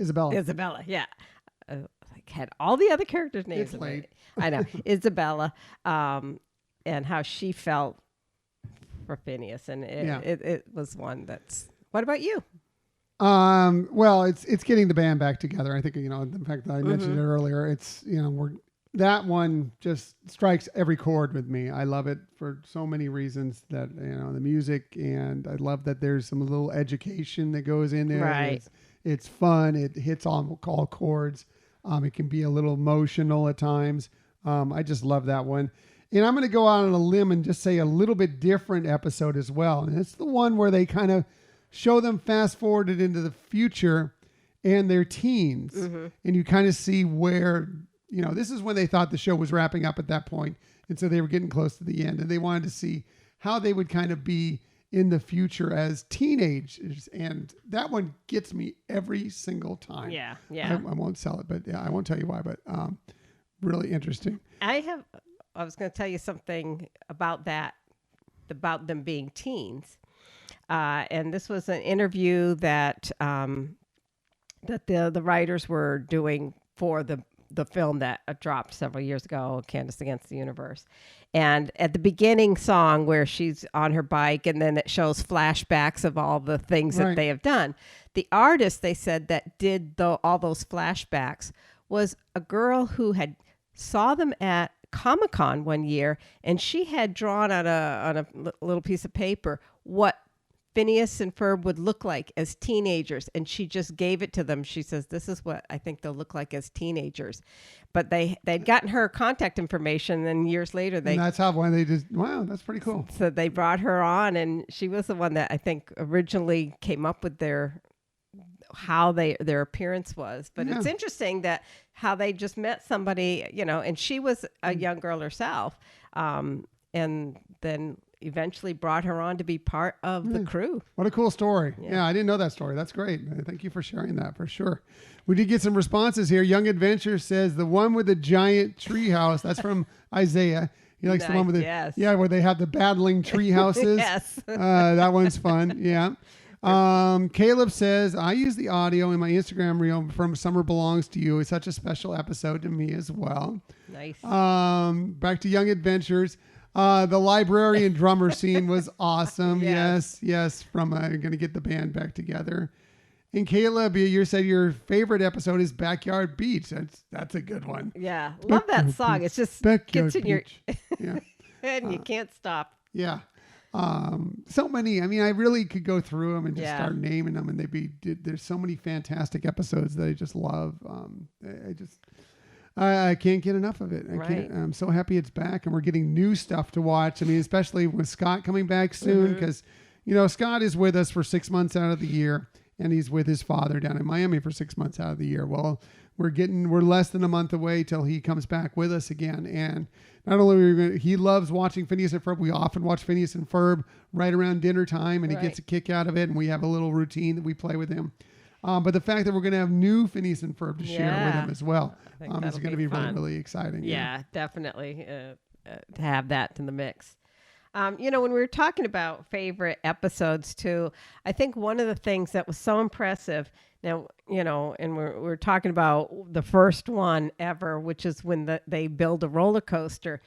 Isabella, yeah. I had all the other characters' names. It's late. I know. Isabella, and how she felt for Phineas. And it was one that's... What about you? Well, it's getting the band back together. I think, the fact that I mentioned it earlier, it's, that one just strikes every chord with me. I love it for so many reasons that, the music, and I love that there's some little education that goes in there. Right. It's fun. It hits all chords. It can be a little emotional at times. I just love that one. And I'm going to go out on a limb and just say a little bit different episode as well. And it's the one where they kind of show them fast forwarded into the future and their teens. And you kind of see where, this is when they thought the show was wrapping up at that point. And so they were getting close to the end, and they wanted to see how they would kind of be in the future as teenagers. And that one gets me every single time. Yeah. I won't sell it, but I won't tell you why, but really interesting. I was going to tell you something about that, about them being teens. And this was an interview that the writers were doing for the film that dropped several years ago, Candace Against the Universe. And at the beginning song where she's on her bike, and then it shows flashbacks of all the things that they have done. The artist, they said, that did all those flashbacks was a girl who had saw them at Comic-Con one year, and she had drawn on a little piece of paper what Phineas and Ferb would look like as teenagers, and she just gave it to them. She says, "This is what I think they'll look like as teenagers." But they'd gotten her contact information, and years later and that's how when they just that's pretty cool. So they brought her on, and she was the one that I think originally came up with their appearance was. But it's interesting that how they just met somebody, and she was a young girl herself, and then eventually brought her on to be part of the crew. What a cool story. Yeah, I didn't know that story. That's great. Thank you for sharing that, for sure. We did get some responses here. Young Adventure says the one with the giant tree house. That's from Isaiah. He likes the one with where they have the battling tree houses. Yes. That one's fun. Yeah. Caleb says, I use the audio in my Instagram reel from Summer Belongs to You. It's such a special episode to me as well. Nice. Back to Young Adventures. The librarian drummer scene was awesome. Yes. From going to get the band back together. And Caleb, you said your favorite episode is Backyard Beach. That's a good one. Yeah, love that song. It's just gets in your yeah, and you can't stop. Yeah. So many. I mean, I really could go through them and just start naming them, and there's so many fantastic episodes that I just love. I can't get enough of it. I'm so happy it's back, and we're getting new stuff to watch. I mean, especially with Scott coming back soon, because Scott is with us for 6 months out of the year, and he's with his father down in Miami for 6 months out of the year. Well, we're less than a month away till he comes back with us again, and not only he loves watching Phineas and Ferb. We often watch Phineas and Ferb right around dinner time, and he gets a kick out of it, and we have a little routine that we play with him. But the fact that we're going to have new Phineas and Ferb to share with him as well is going to be really, really exciting. Yeah, definitely to have that in the mix. When we were talking about favorite episodes too, I think one of the things that was so impressive now, and we're talking about the first one ever, which is when they build a roller coaster.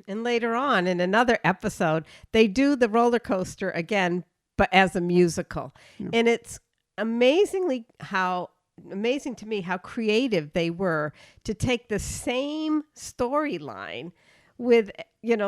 And later on in another episode, they do the roller coaster again, but as a musical. Yeah. And it's amazing to me how creative they were to take the same storyline with,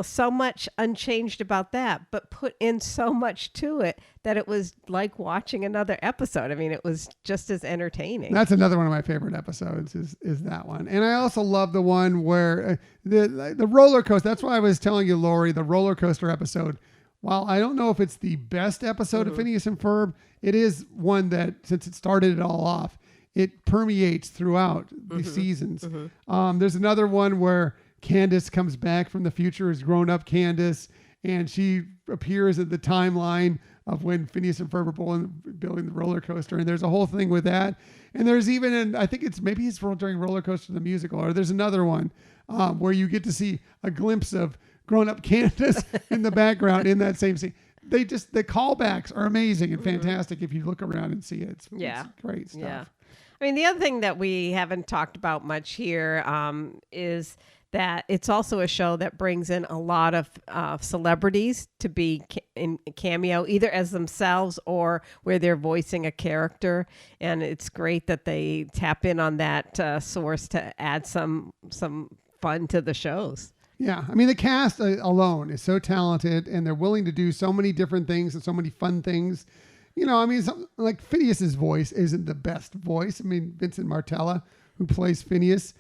so much unchanged about that, but put in so much to it that it was like watching another episode. I mean, it was just as entertaining. That's another one of my favorite episodes is that one. And I also love the one where the roller coaster. That's why I was telling you, Lori, the roller coaster episode. While I don't know if it's the best episode of Phineas and Ferb, it is one that, since it started it all off, it permeates throughout the seasons. There's another one where Candace comes back from the future as grown-up Candace, and she appears at the timeline of when Phineas and Ferb were building the roller coaster, and there's a whole thing with that. And there's even, I think it's during Roller Coaster the Musical, or there's another one where you get to see a glimpse of grown-up Candace in the background in that same scene. The callbacks are amazing and fantastic if you look around and see it. It's great stuff. Yeah. I mean, the other thing that we haven't talked about much here is that it's also a show that brings in a lot of celebrities to be in cameo, either as themselves or where they're voicing a character. And it's great that they tap in on that source to add some fun to the shows. Yeah, I mean, the cast alone is so talented, and they're willing to do so many different things and so many fun things. Like Phineas's voice isn't the best voice. I mean, Vincent Martella, who plays Phineas,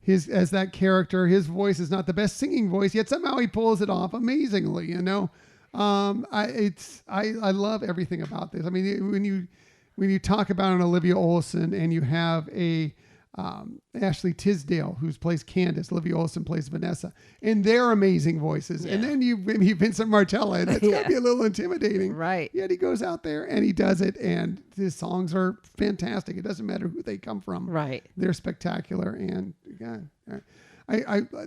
as that character, his voice is not the best singing voice, yet somehow he pulls it off amazingly. I love everything about this. I mean, when you talk about an Olivia Olson and you have a Ashley Tisdale, who plays Candace, Olivia Olson plays Vanessa, and they're amazing voices. Yeah. And then you Vincent Martella, and that's got to be a little intimidating. Right. Yet he goes out there and he does it, and his songs are fantastic. It doesn't matter who they come from. Right. They're spectacular. And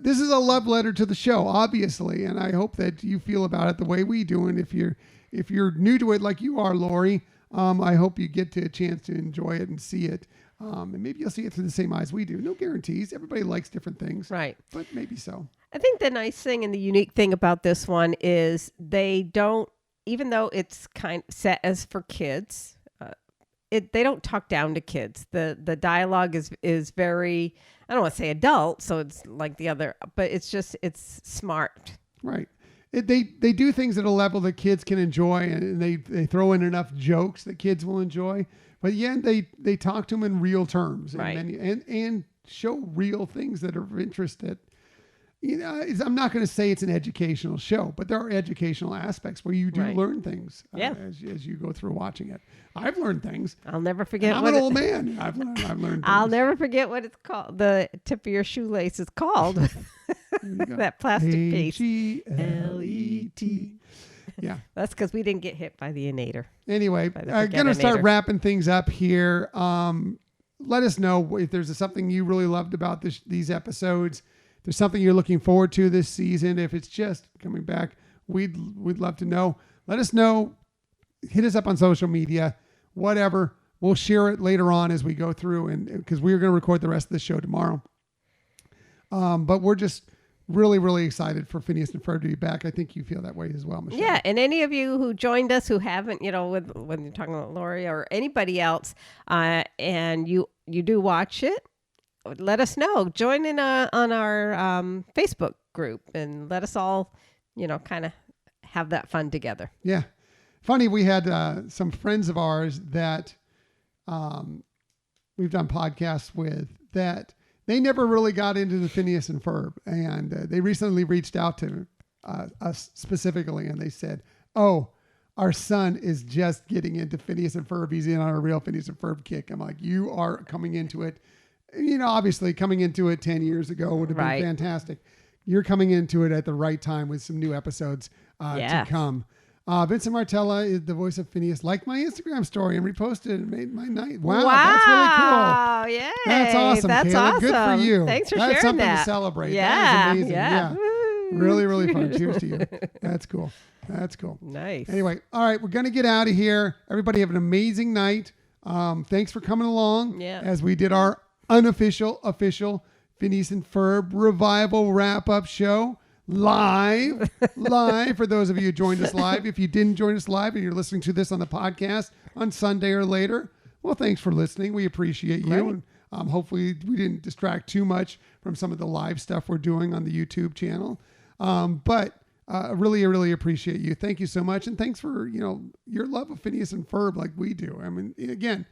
this is a love letter to the show, obviously, and I hope that you feel about it the way we do. And if you're new to it like you are, Lori, I hope you get a chance to enjoy it and see it. And maybe you'll see it through the same eyes we do. No guarantees. Everybody likes different things. Right. But maybe so. I think the nice thing and the unique thing about this one is they don't, even though it's kind of set as for kids, they don't talk down to kids. The dialogue is very, I don't want to say adult, so it's like the other, but it's smart. Right. They do things at a level that kids can enjoy, and they throw in enough jokes that kids will enjoy. But yeah, they talk to them in real terms, right, and show real things that are of interest. That I'm not going to say it's an educational show, but there are educational aspects where you do learn things as you go through watching it. I've learned things. I'll never forget. I'm an old man. I've learned things. I'll never forget what it's called. The tip of your shoelace is called. That plastic piece. H-E-L-E-T. Yeah. That's because we didn't get hit by the Inator. Anyway, I'm going to start wrapping things up here. Let us know if there's something you really loved about these episodes. If there's something you're looking forward to this season. If it's just coming back, we'd love to know. Let us know. Hit us up on social media, whatever. We'll share it later on as we go through, and because we're going to record the rest of the show tomorrow. But we're just really, really excited for Phineas and Ferb to be back. I think you feel that way as well, Michelle. Yeah, and any of you who joined us who haven't, when you're talking about Lori or anybody else, and you do watch it, let us know. Join in on our Facebook group and let us all, kind of have that fun together. Yeah. Funny, we had some friends of ours that we've done podcasts with that they never really got into the Phineas and Ferb, and they recently reached out to us specifically, and they said, "Oh, our son is just getting into Phineas and Ferb. He's in on a real Phineas and Ferb kick." I'm like, "You are coming into it. Obviously coming into it 10 years ago would have been fantastic. You're coming into it at the right time with some new episodes to come." Vincent Martella is the voice of Phineas. Liked my Instagram story and reposted it and made my night. Wow, that's really cool. Yay. That's awesome, That's Kayla. awesome. Good for you. Thanks for That's sharing something that. to celebrate. Yeah. That is amazing. Yeah. Really, really fun. Cheers to you. That's cool. That's cool. Nice. Anyway, all right, we're going to get out of here. Everybody have an amazing night. Thanks for coming along as we did our official Phineas and Ferb revival wrap-up show. Live for those of you who joined us live. If you didn't join us live and you're listening to this on the podcast on Sunday or later, well, thanks for listening. We appreciate you. And hopefully we didn't distract too much from some of the live stuff we're doing on the YouTube channel. But really, really appreciate you. Thank you so much. And thanks for, your love of Phineas and Ferb like we do. I mean, again,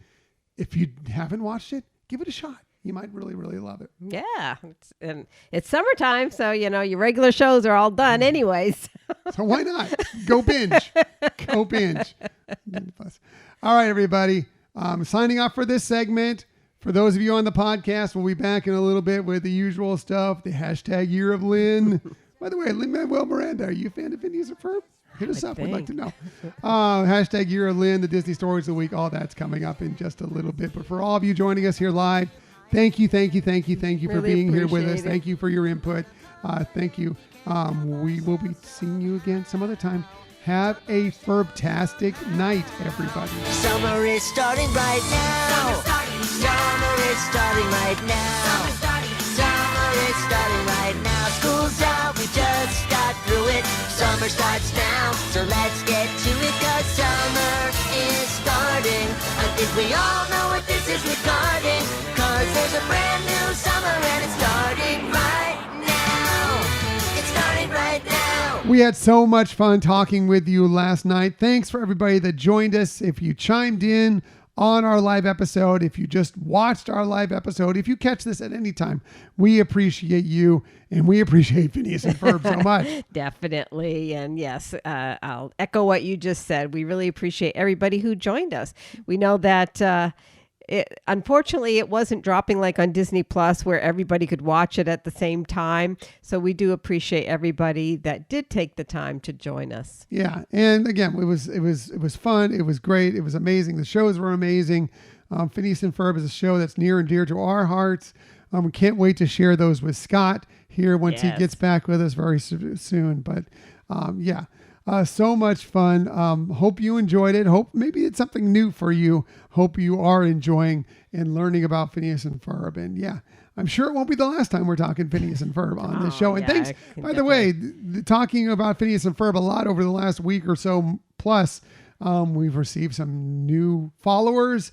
if you haven't watched it, give it a shot. You might really, really love it. Yeah. It's summertime, so, your regular shows are all done anyways. So why not? Go binge. Go binge. All right, everybody. Signing off for this segment. For those of you on the podcast, we'll be back in a little bit with the usual stuff, the hashtag Year of Lynn. By the way, Lin-Manuel Miranda, are you a fan of Phineas and Ferb? Hit us up. We'd like to know. Hashtag Year of Lynn, the Disney Stories of the Week. All that's coming up in just a little bit. But for all of you joining us here live, thank you for being here with us. Thank you for your input. Thank you. We will be seeing you again some other time. Have a Ferbtastic night, everybody. Summer is starting right now. Summer is starting right now. Summer is starting right now. School's out, we just got through it. Summer starts now, so let's get to it, 'cause summer is starting. I think we all know what this is regarding, 'cause there's a brand new summer and it's starting right now. It's starting right now. We had so much fun talking with you last night. Thanks for everybody that joined us. If you chimed in on our live episode, if you just watched our live episode, if you catch this at any time, we appreciate you, and we appreciate Phineas and Ferb so much. Definitely. And yes, I'll echo what you just said. We really appreciate everybody who joined us. We know that unfortunately, it wasn't dropping like on Disney Plus where everybody could watch it at the same time. So we do appreciate everybody that did take the time to join us. Yeah, and again, it was fun. It was great. It was amazing. The shows were amazing. Phineas and Ferb is a show that's near and dear to our hearts. We can't wait to share those with Scott here once he gets back with us very soon. But yeah. So much fun. Hope you enjoyed it. Hope maybe it's something new for you. Hope you are enjoying and learning about Phineas and Ferb. And yeah, I'm sure it won't be the last time we're talking Phineas and Ferb on this show. And thanks, by the way, talking about Phineas and Ferb a lot over the last week or so plus, we've received some new followers,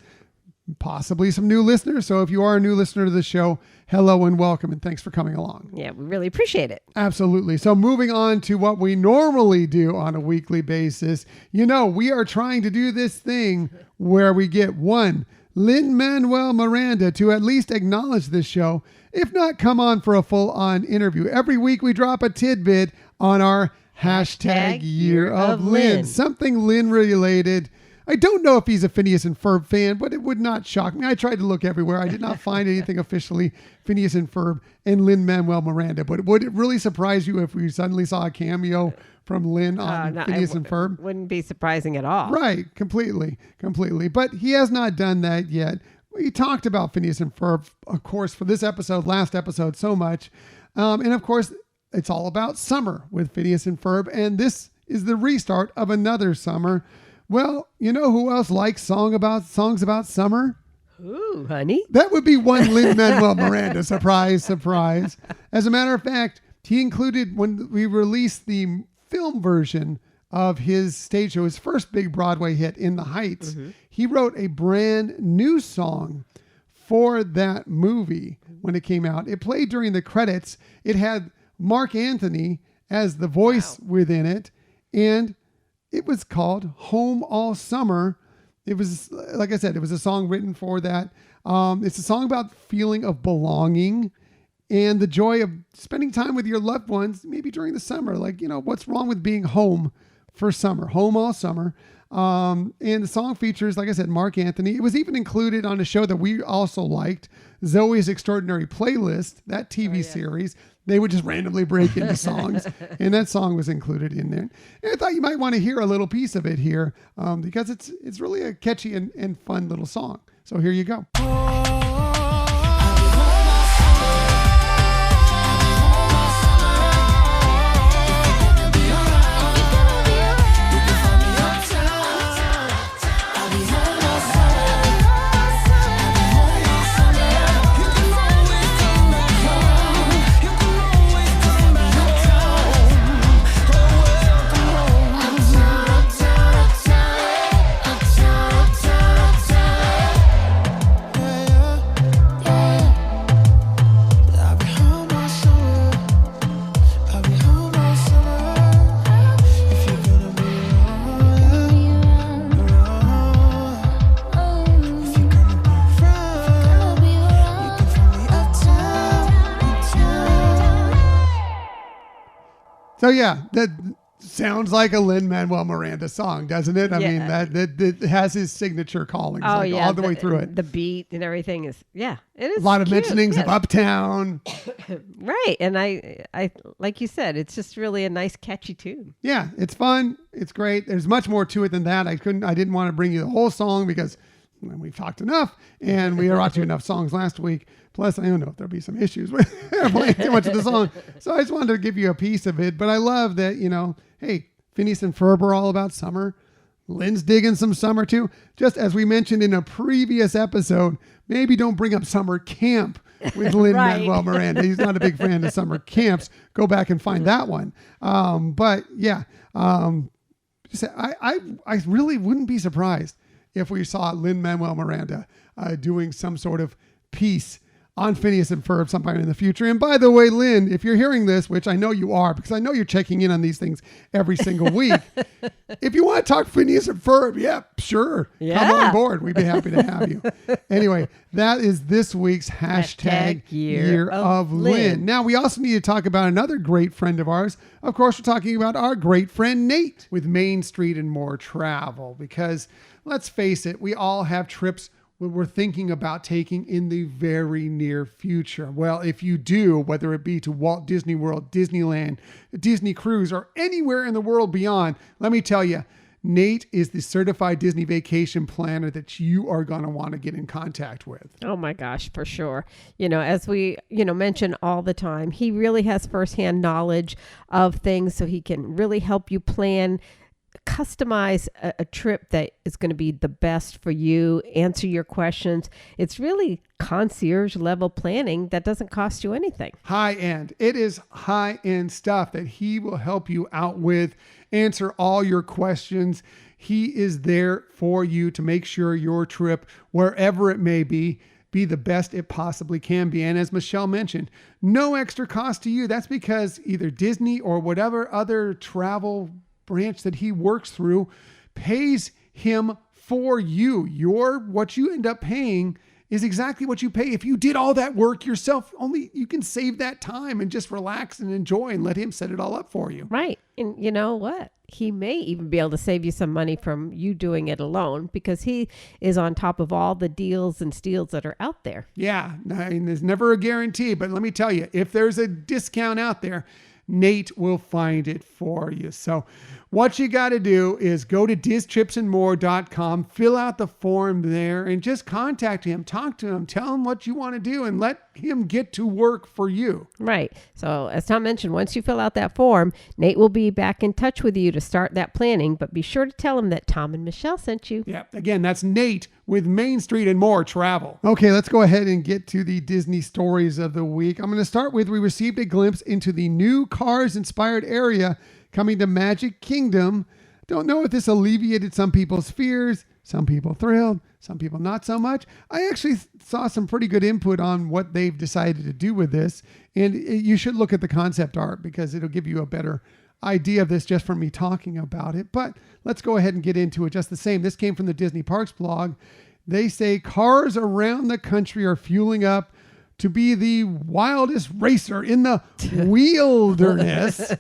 possibly some new listeners. So if you are a new listener to the show, hello and welcome, and thanks for coming along. Yeah, we really appreciate it. Absolutely. So moving on to what we normally do on a weekly basis, we are trying to do this thing where we get one Lin-Manuel Miranda to at least acknowledge this show, if not come on for a full-on interview. Every week we drop a tidbit on our hashtag Year of Lynn, something Lynn related. I don't know if he's a Phineas and Ferb fan, but it would not shock me. I tried to look everywhere. I did not find anything officially Phineas and Ferb and Lin-Manuel Miranda. But would it really surprise you if we suddenly saw a cameo from Lynn on Phineas and Ferb? Wouldn't be surprising at all. Right. Completely. But he has not done that yet. We talked about Phineas and Ferb, of course, for this episode, last episode, so much. And of course, it's all about summer with Phineas and Ferb. And this is the restart of another summer. Well, you know who else likes songs about summer? Ooh, honey. That would be one Lin-Manuel Miranda. Surprise, surprise. As a matter of fact, he included, when we released the film version of his stage show, his first big Broadway hit, In the Heights, he wrote a brand new song for that movie when it came out. It played during the credits. It had Mark Anthony as the voice within it, and it was called Home All Summer. It was, like I said, it was a song written for that. It's a song about feeling of belonging and the joy of spending time with your loved ones, maybe during the summer. Like, what's wrong with being home for summer? Home All Summer. And the song features, like I said, Mark Anthony. It was even included on a show that we also liked, Zoe's Extraordinary Playlist, that TV series. They would just randomly break into songs, and that song was included in there. And I thought you might want to hear a little piece of it here because it's really a catchy and fun little song. So here you go. So yeah, that sounds like a Lin-Manuel Miranda song, doesn't it? I mean, that has his signature callings all the way through it. The beat and everything is, it is a lot of cute. mentionings of Uptown. Right. And I like you said, it's just really a nice, catchy tune. Yeah, it's fun. It's great. There's much more to it than that. I didn't want to bring you the whole song because we've talked enough and we rocked you enough songs last week. Plus, I don't know if there'll be some issues with playing too much of the song. So I just wanted to give you a piece of it. But I love that, hey, Phineas and Ferb are all about summer. Lynn's digging some summer too. Just as we mentioned in a previous episode, maybe don't bring up summer camp with Lin-Manuel Miranda. He's not a big fan of summer camps. Go back and find that one. But yeah, I really wouldn't be surprised if we saw Lin-Manuel Miranda doing some sort of piece on Phineas and Ferb sometime in the future. And by the way, Lynn, if you're hearing this, which I know you are, because I know you're checking in on these things every single week, if you want to talk Phineas and Ferb, sure. Yeah. Come on board. We'd be happy to have you. Anyway, that is this week's hashtag Year of Lynn. Now, we also need to talk about another great friend of ours. Of course, we're talking about our great friend Nate with Main Street and More Travel, because let's face it, we all have trips we're thinking about taking in the very near future. Well, if you do, whether it be to Walt Disney World, Disneyland, Disney Cruise, or anywhere in the world beyond, let me tell you, Nate is the certified Disney vacation planner that you are going to want to get in contact with. Oh my gosh, for sure. As we, mention all the time, he really has firsthand knowledge of things, so he can really help you plan, customize a trip that is going to be the best for you, answer your questions. It's really concierge level planning that doesn't cost you anything. High end. It is high end stuff that he will help you out with, answer all your questions. He is there for you to make sure your trip, wherever it may be the best it possibly can be. And as Michelle mentioned, no extra cost to you. That's because either Disney or whatever other travel branch that he works through pays him for you. What you end up paying is exactly what you pay if you did all that work yourself. Only you can save that time and just relax and enjoy and let him set it all up for you. Right. And you know what? He may even be able to save you some money from you doing it alone, because he is on top of all the deals and steals that are out there. Yeah. I mean, there's never a guarantee, but let me tell you, if there's a discount out there, Nate will find it for you. So what you got to do is go to DizTripsAndMore.com, fill out the form there, and just contact him, talk to him, tell him what you want to do, and let him get to work for you. Right. So as Tom mentioned, once you fill out that form, Nate will be back in touch with you to start that planning, but be sure to tell him that Tom and Michelle sent you. Yeah. Again, that's Nate with Main Street and More Travel. Okay, let's go ahead and get to the Disney stories of the week. I'm going to start with, we received a glimpse into the new Cars-inspired area coming to Magic Kingdom. Don't know if this alleviated some people's fears, some people thrilled, some people not so much. I actually saw some pretty good input on what they've decided to do with this. And you should look at the concept art because it'll give you a better idea of this just from me talking about it. But let's go ahead and get into it just the same. This came from the Disney Parks blog. They say cars around the country are fueling up to be the wildest racer in the wilderness.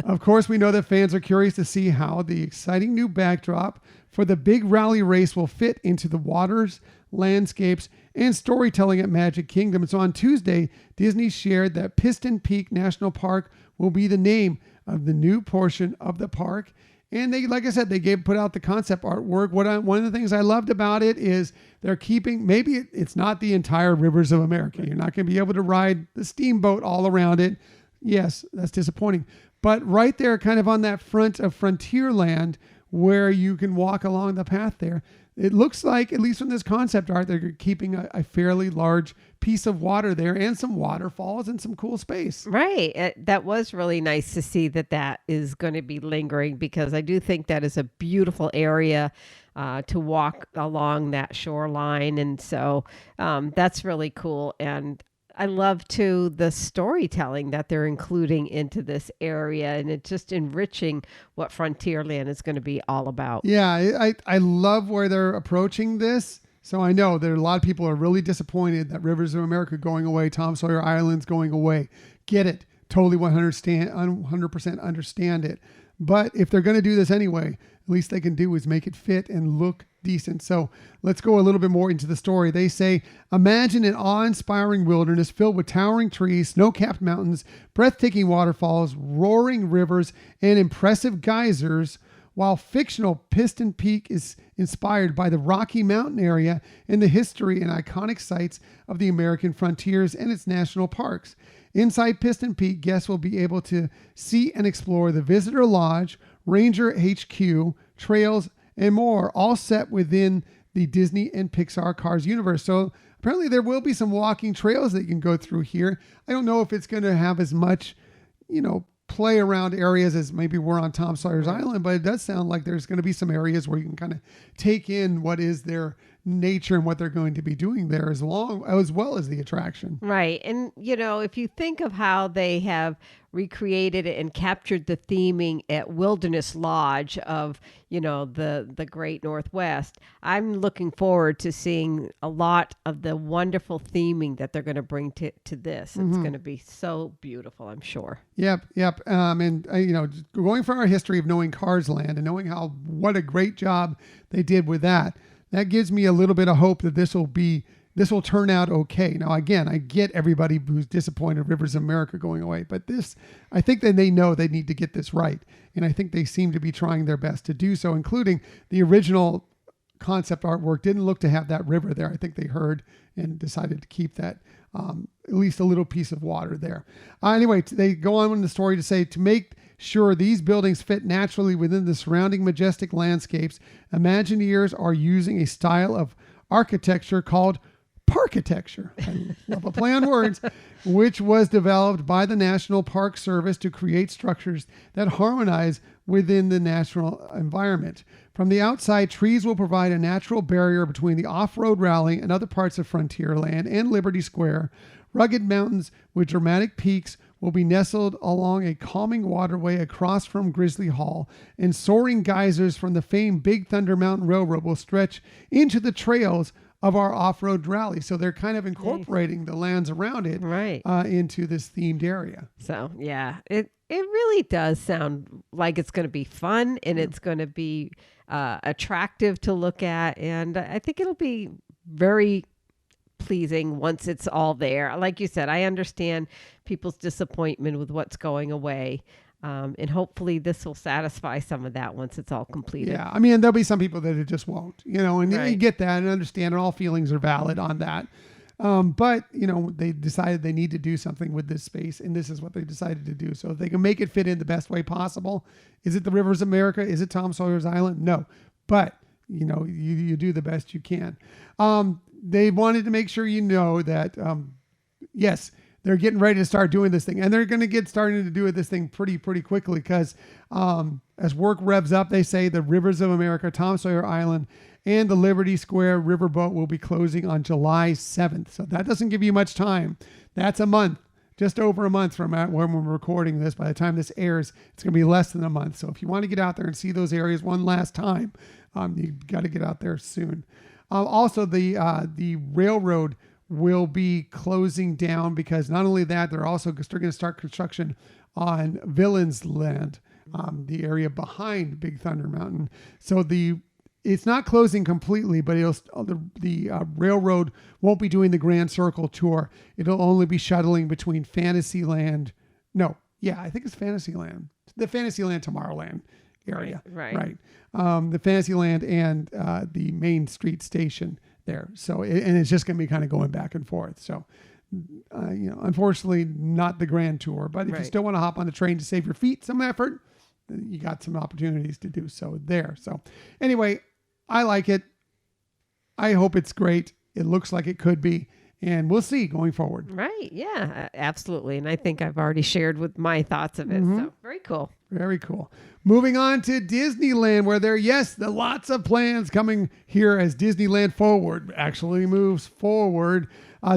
Of course, we know that fans are curious to see how the exciting new backdrop for the big rally race will fit into the waters, landscapes, and storytelling at Magic Kingdom. So on Tuesday, Disney shared that Piston Peak National Park will be the name of the new portion of the park. And they, like I said, they put out the concept artwork. One of the things I loved about it is they're keeping, maybe it's not the entire Rivers of America. You're not going to be able to ride the steamboat all around it. Yes, that's disappointing. But right there, kind of on that front of Frontierland, where you can walk along the path there, it looks like, at least from this concept art, they're keeping a fairly large piece of water there and some waterfalls and some cool space. Right. That was really nice to see that is going to be lingering, because I do think that is a beautiful area to walk along that shoreline. And so that's really cool. And I love too the storytelling that they're including into this area, and it's just enriching what Frontierland is going to be all about. Yeah, I love where they're approaching this. So I know there are a lot of people are really disappointed that Rivers of America going away, Tom Sawyer Island's going away. Get it. totally 100% understand it. But if they're going to do this anyway, at least they can do is make it fit and look decent. So let's go a little bit more into the story. They say, imagine an awe-inspiring wilderness filled with towering trees, snow-capped mountains, breathtaking waterfalls, roaring rivers, and impressive geysers, while fictional Piston Peak is inspired by the Rocky Mountain area and the history and iconic sites of the American frontiers and its national parks. Inside Piston Peak, guests will be able to see and explore the Visitor Lodge, Ranger HQ, trails, and more, all set within the Disney and Pixar Cars universe. So apparently there will be some walking trails that you can go through here. I don't know if it's going to have as much, play around areas as maybe we're on Tom Sawyer's Island, but it does sound like there's going to be some areas where you can kind of take in what is their nature and what they're going to be doing there as well as the attraction. Right. And, if you think of how they have recreated it and captured the theming at Wilderness Lodge of, the Great Northwest, I'm looking forward to seeing a lot of the wonderful theming that they're going to bring to this. It's going to be so beautiful, I'm sure. Yep. Going from our history of knowing Cars Land and knowing what a great job they did with that gives me a little bit of hope that this will turn out okay. Now, again, I get everybody who's disappointed Rivers of America going away, but I think that they know they need to get this right. And I think they seem to be trying their best to do so, including the original concept artwork didn't look to have that river there. I think they heard and decided to keep that, at least a little piece of water there. Anyway, they go on in the story to say, to make sure these buildings fit naturally within the surrounding majestic landscapes, Imagineers are using a style of architecture called parkitecture. I love a play on words, which was developed by the National Park Service to create structures that harmonize within the natural environment. From the outside, trees will provide a natural barrier between the off-road rally and other parts of Frontierland and Liberty Square. Rugged mountains with dramatic peaks will be nestled along a calming waterway across from Grizzly Hall, and soaring geysers from the famed Big Thunder Mountain Railroad will stretch into the trails of our off-road rally. So they're kind of incorporating the lands around it into this themed area. So, yeah, it really does sound like it's going to be fun and it's going to be attractive to look at. And I think it'll be very pleasing once it's all there. Like you said, I understand people's disappointment with what's going away. And hopefully this will satisfy some of that once it's all completed. Yeah. I mean, there'll be some people that it just won't, and you get that and understand, and all feelings are valid on that. But they decided they need to do something with this space, and this is what they decided to do. So if they can make it fit in the best way possible, is it the Rivers of America? Is it Tom Sawyer's Island? No, but you do the best you can. They wanted to make sure that, yes, they're getting ready to start doing this thing, and they're going to get started to do this thing pretty quickly because as work revs up, they say the Rivers of America, Tom Sawyer Island, and the Liberty Square Riverboat will be closing on July 7th. So that doesn't give you much time. That's a month, just over a month from when we're recording this. By the time this airs, it's going to be less than a month. So if you want to get out there and see those areas one last time, you got to get out there soon. Also, the railroad will be closing down because not only that, they're going to start construction on Villains Land, the area behind Big Thunder Mountain. So it's not closing completely, but the railroad won't be doing the Grand Circle tour. It'll only be shuttling between Fantasyland. No, yeah, I think it's Fantasyland, the Fantasyland Tomorrowland area, right. The Fantasyland and the Main Street station there. So, and it's just going to be kind of going back and forth. So, unfortunately not the grand tour, but if you still want to hop on the train to save your feet some effort, then you got some opportunities to do so there. So anyway, I like it. I hope it's great. It looks like it could be, and we'll see going forward. Right. Yeah, absolutely. And I think I've already shared with my thoughts of it. So very cool. Very cool. Moving on to Disneyland, where there are lots of plans coming here as Disneyland Forward actually moves forward.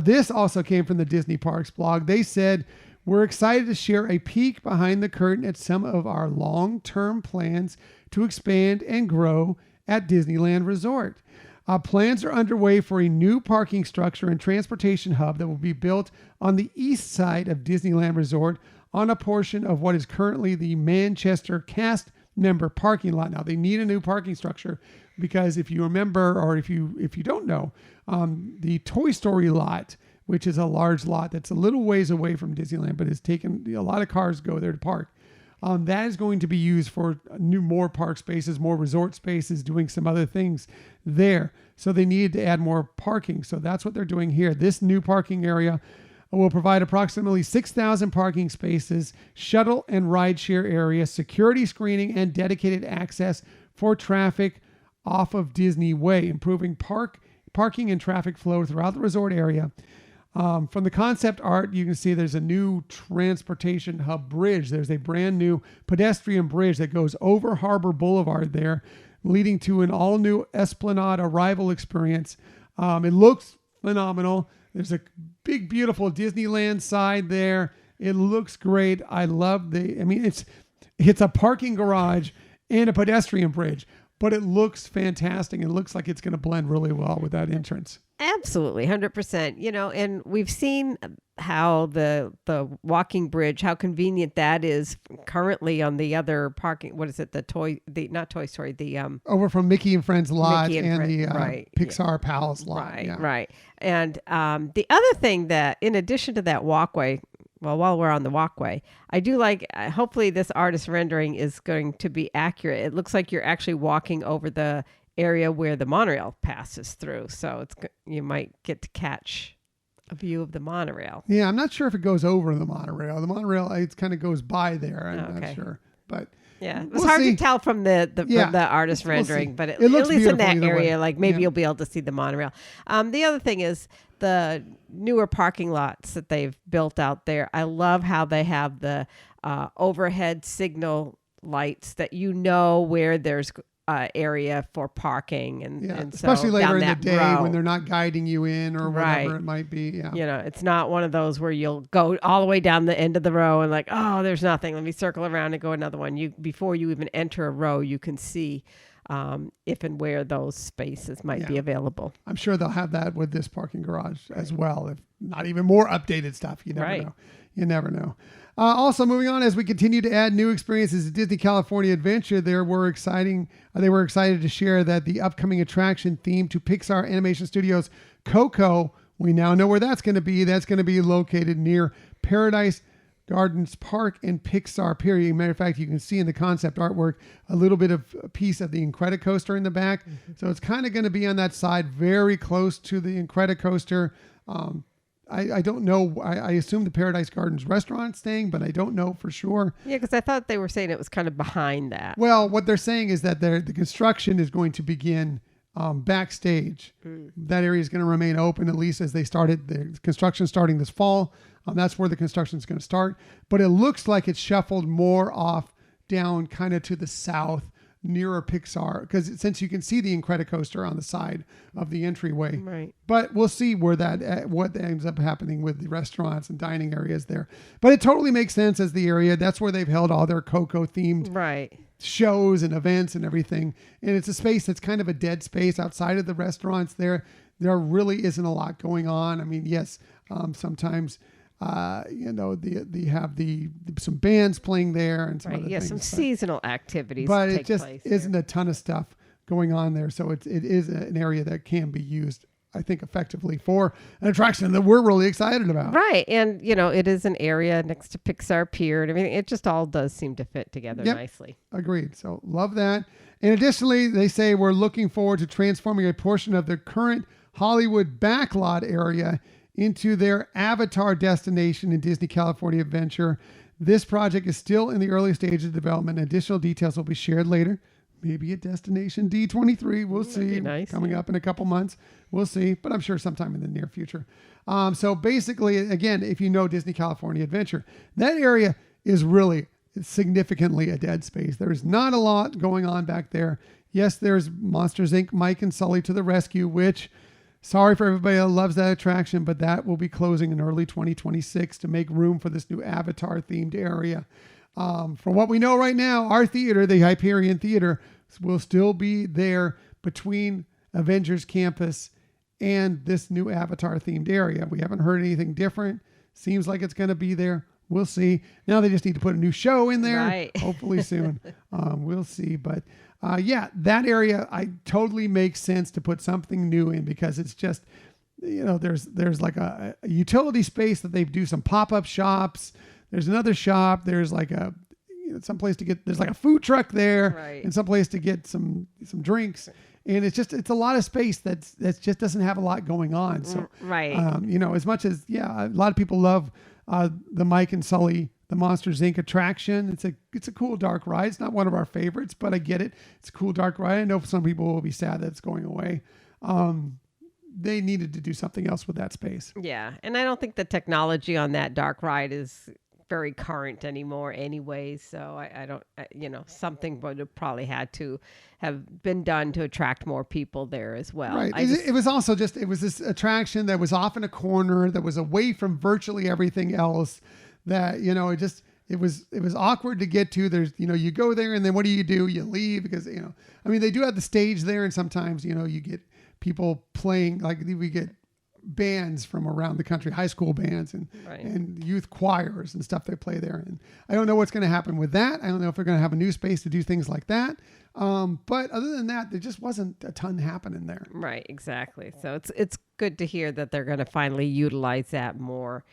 This also came from the Disney Parks blog. They said, we're excited to share a peek behind the curtain at some of our long-term plans to expand and grow at Disneyland Resort. Plans are underway for a new parking structure and transportation hub that will be built on the east side of Disneyland Resort on a portion of what is currently the Manchester cast member parking lot. Now, they need a new parking structure because if you remember, or if you don't know, the Toy Story lot, which is a large lot that's a little ways away from Disneyland, but it's taken a lot of cars go there to park. That is going to be used for more park spaces, more resort spaces, doing some other things there. So they needed to add more parking. So that's what they're doing here. This new parking area will provide approximately 6,000 parking spaces, shuttle and rideshare area, security screening, and dedicated access for traffic off of Disney Way, improving parking and traffic flow throughout the resort area. From the concept art, you can see there's a new transportation hub bridge. There's a brand new pedestrian bridge that goes over Harbor Boulevard there, leading to an all-new Esplanade arrival experience. It looks phenomenal. There's a big, beautiful Disneyland side there. It looks great. I love it's a parking garage and a pedestrian bridge, but it looks fantastic. It looks like it's going to blend really well with that entrance. Absolutely, 100%. And we've seen how the walking bridge, how convenient that is currently on the other parking. What is it? Not Toy Story. Over from Mickey and Friends lot and the right, Pixar Palace lot. Right, yeah. right. And the other thing that, in addition to that walkway, well, while we're on the walkway, I do like, hopefully this artist rendering is going to be accurate. It looks like you're actually walking over the area where the monorail passes through. So you might get to catch a view of the monorail. Yeah, I'm not sure if it goes over the monorail. The monorail, it kind of goes by there. I'm not sure. But yeah, it was hard to tell from the artist rendering, but at least in that area, like maybe you'll be able to see the monorail. The other thing is the newer parking lots that they've built out there. I love how they have the overhead signal lights that where there's area for parking and especially so later in the day row, when they're not guiding you in or whatever it might be. Yeah. It's not one of those where you'll go all the way down the end of the row and like, oh, there's nothing. Let me circle around and go another one. Before you even enter a row, you can see if and where those spaces might be available. I'm sure they'll have that with this parking garage as well, if not even more updated stuff. You never know. You never know. Also, moving on, as we continue to add new experiences at Disney California Adventure, they were excited to share that the upcoming attraction themed to Pixar Animation Studios Coco, we now know where that's going to be. That's going to be located near Paradise Gardens Park and Pixar Pier. Matter of fact, you can see in the concept artwork a little bit of a piece of the Incredicoaster in the back. Mm-hmm. So it's kind of going to be on that side, very close to the Incredicoaster. I don't know. I assume the Paradise Gardens restaurant staying, but I don't know for sure. Yeah, because I thought they were saying it was kind of behind that. Well, what they're saying is that the construction is going to begin backstage. That area is going to remain open, at least as they started. The construction starting this fall. That's where the construction is going to start. But it looks like it's shuffled more off down kind of to the south, nearer Pixar, because since you can see the Incredicoaster on the side of the entryway. Right. But we'll see what ends up happening with the restaurants and dining areas there. But it totally makes sense as the area. That's where they've held all their Coco themed shows and events and everything. And it's a space that's kind of a dead space outside of the restaurants there. There really isn't a lot going on. I mean, yes, sometimes they have some bands playing there and some other things. Some seasonal activities. But it just isn't a ton of stuff going on there. So it is an area that can be used, I think, effectively for an attraction that we're really excited about. Right. And, it is an area next to Pixar Pier and everything. It just all does seem to fit together nicely. Agreed. So love that. And additionally, they say we're looking forward to transforming a portion of the current Hollywood backlot area into their Avatar destination in Disney California Adventure. This project is still in the early stages of development. Additional details will be shared later. Maybe at Destination D23. We'll see. Nice, Coming up in a couple months. We'll see. But I'm sure sometime in the near future. So basically, again, if you know Disney California Adventure, that area is really significantly a dead space. There's not a lot going on back there. Yes, there's Monsters, Inc. Mike and Sully to the Rescue, which... sorry for everybody that loves that attraction, but that will be closing in early 2026 to make room for this new Avatar-themed area. From what we know right now, our theater, the Hyperion Theater, will still be there between Avengers Campus and this new Avatar-themed area. We haven't heard anything different. Seems like it's going to be there. we'll see. Now they just need to put a new show in there, Right. hopefully soon. We'll see. But yeah, that area, I totally makes sense to put something new in because it's just, there's like a utility space that they do some pop-up shops. There's another shop. There's like some place to get, there's like a food truck there, Right. and some place to get some drinks. And it's a lot of space that just doesn't have a lot going on. So, Right. as much as, a lot of people love the Mike and Sully, the Monsters Inc. attraction. It's a cool dark ride. It's not one of our favorites, but I get it. It's a cool dark ride. I know some people will be sad that it's going away. They needed to do something else with that space. Yeah, and I don't think the technology on that dark ride is very current anymore anyway, so I don't, something would have probably had to have been done to attract more people there as well. Right. It was also it was this attraction that was off in a corner that was away from virtually everything else that, it was awkward to get to. There's, you go there and then what do? You leave because, they do have the stage there and sometimes, you get people playing, like we get bands from around the country, high school bands and Right. and youth choirs and stuff they play there. And I don't know what's going to happen with that. I don't know if they're going to have a new space to do things like that. But other than that, there just wasn't a ton happening there. Right, exactly. So it's good to hear that they're going to finally utilize that more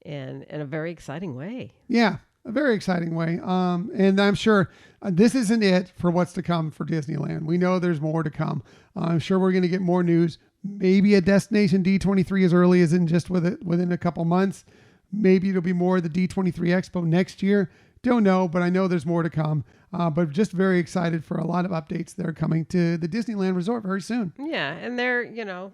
in a very exciting way. Yeah, a very exciting way. And I'm sure this isn't it for what's to come for Disneyland. We know there's more to come. I'm sure we're going to get more news. Maybe a Destination D23 as early as within a couple months. Maybe it'll be more the D23 Expo next year. Don't know, but I know there's more to come. But just very excited for a lot of updates that are coming to the Disneyland Resort very soon. Yeah, and they're,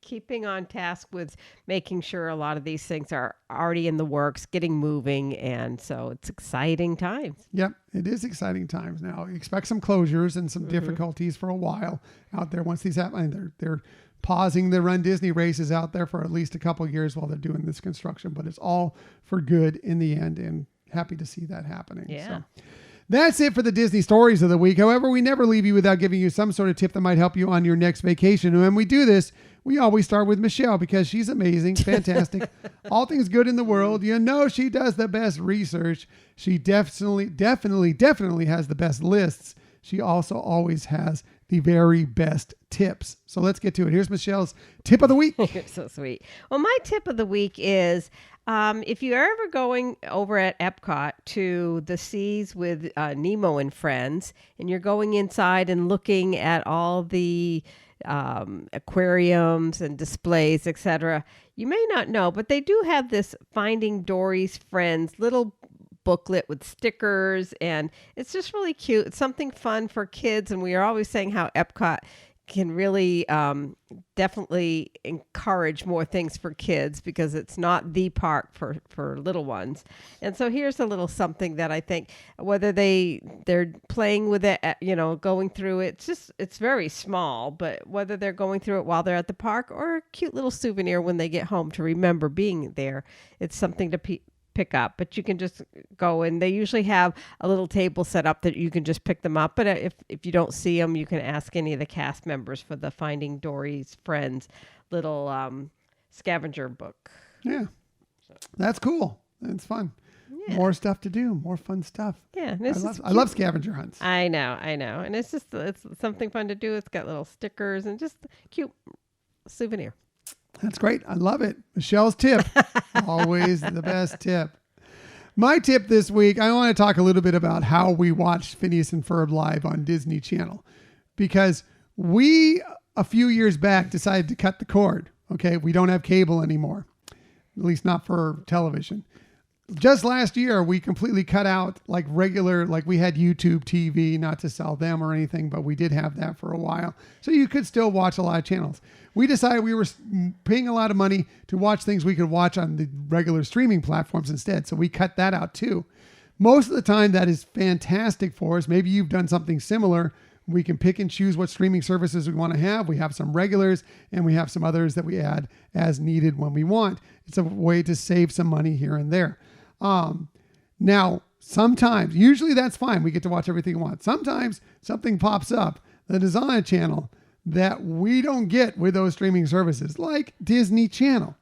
keeping on task with making sure a lot of these things are already in the works, getting moving, and so it's exciting times. Yep, it is exciting times now. Expect some closures and some difficulties for a while out there once these happen. They're pausing the Run Disney races out there for at least a couple of years while they're doing this construction, but it's all for good in the end, and happy to see that happening. Yeah. So that's it for the Disney stories of the week. However, we never leave you without giving you some sort of tip that might help you on your next vacation. And when we do this, we always start with Michelle because she's amazing, fantastic, all things good in the world. She does the best research. She definitely has the best lists. She also always has the very best tips. So let's get to it. Here's Michelle's tip of the week. You're so sweet. Well, my tip of the week is if you're ever going over at Epcot to the seas with Nemo and friends, and you're going inside and looking at all the aquariums and displays, etc., you may not know, but they do have this Finding Dory's Friends little booklet with stickers, and it's just really cute. It's something fun for kids, and we are always saying how Epcot can really definitely encourage more things for kids because it's not the park for little ones. And so here's a little something that I think whether they're playing with it, going through it, it's very small, but whether they're going through it while they're at the park or a cute little souvenir when they get home to remember being there, it's something to pick up. But you can just go, and they usually have a little table set up that you can just pick them up. But if you don't see them, you can ask any of the cast members for the Finding Dory's Friends little scavenger book. Yeah, that's cool. It's fun. Yeah. More stuff to do, more fun stuff. Yeah, I love scavenger hunts. I know, and it's something fun to do. It's got little stickers and just cute souvenir. That's great. I love it. Michelle's tip. Always the best tip. My tip this week, I want to talk a little bit about how we watched Phineas and Ferb live on Disney Channel. Because we, a few years back, decided to cut the cord. Okay, we don't have cable anymore. At least not for television. Just last year, we completely cut out like we had YouTube TV, not to sell them or anything, but we did have that for a while. So you could still watch a lot of channels. We decided we were paying a lot of money to watch things we could watch on the regular streaming platforms instead. So we cut that out too. Most of the time, that is fantastic for us. Maybe you've done something similar. We can pick and choose what streaming services we want to have. We have some regulars and we have some others that we add as needed when we want. It's a way to save some money here and there. Now, sometimes, usually that's fine. We get to watch everything we want. Sometimes something pops up that is on a channel that we don't get with those streaming services, like Disney Channel.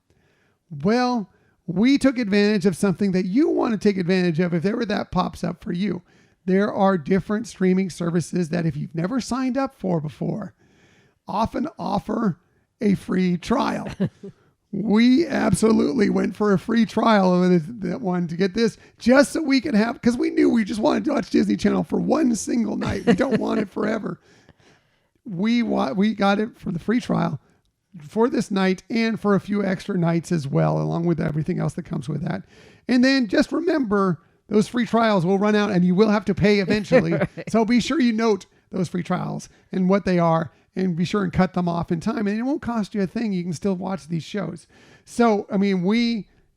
Well, we took advantage of something that you want to take advantage of if ever that pops up for you. There are different streaming services that if you've never signed up for before, often offer a free trial. We absolutely went for a free trial of that one to get this just so we could have, because we knew we just wanted to watch Disney Channel for one single night. We don't want it forever. We got it for the free trial for this night and for a few extra nights as well, along with everything else that comes with that. And then just remember, those free trials will run out and you will have to pay eventually. Right. So be sure you note those free trials and what they are, and be sure and cut them off in time. And it won't cost you a thing. You can still watch these shows. So, I mean,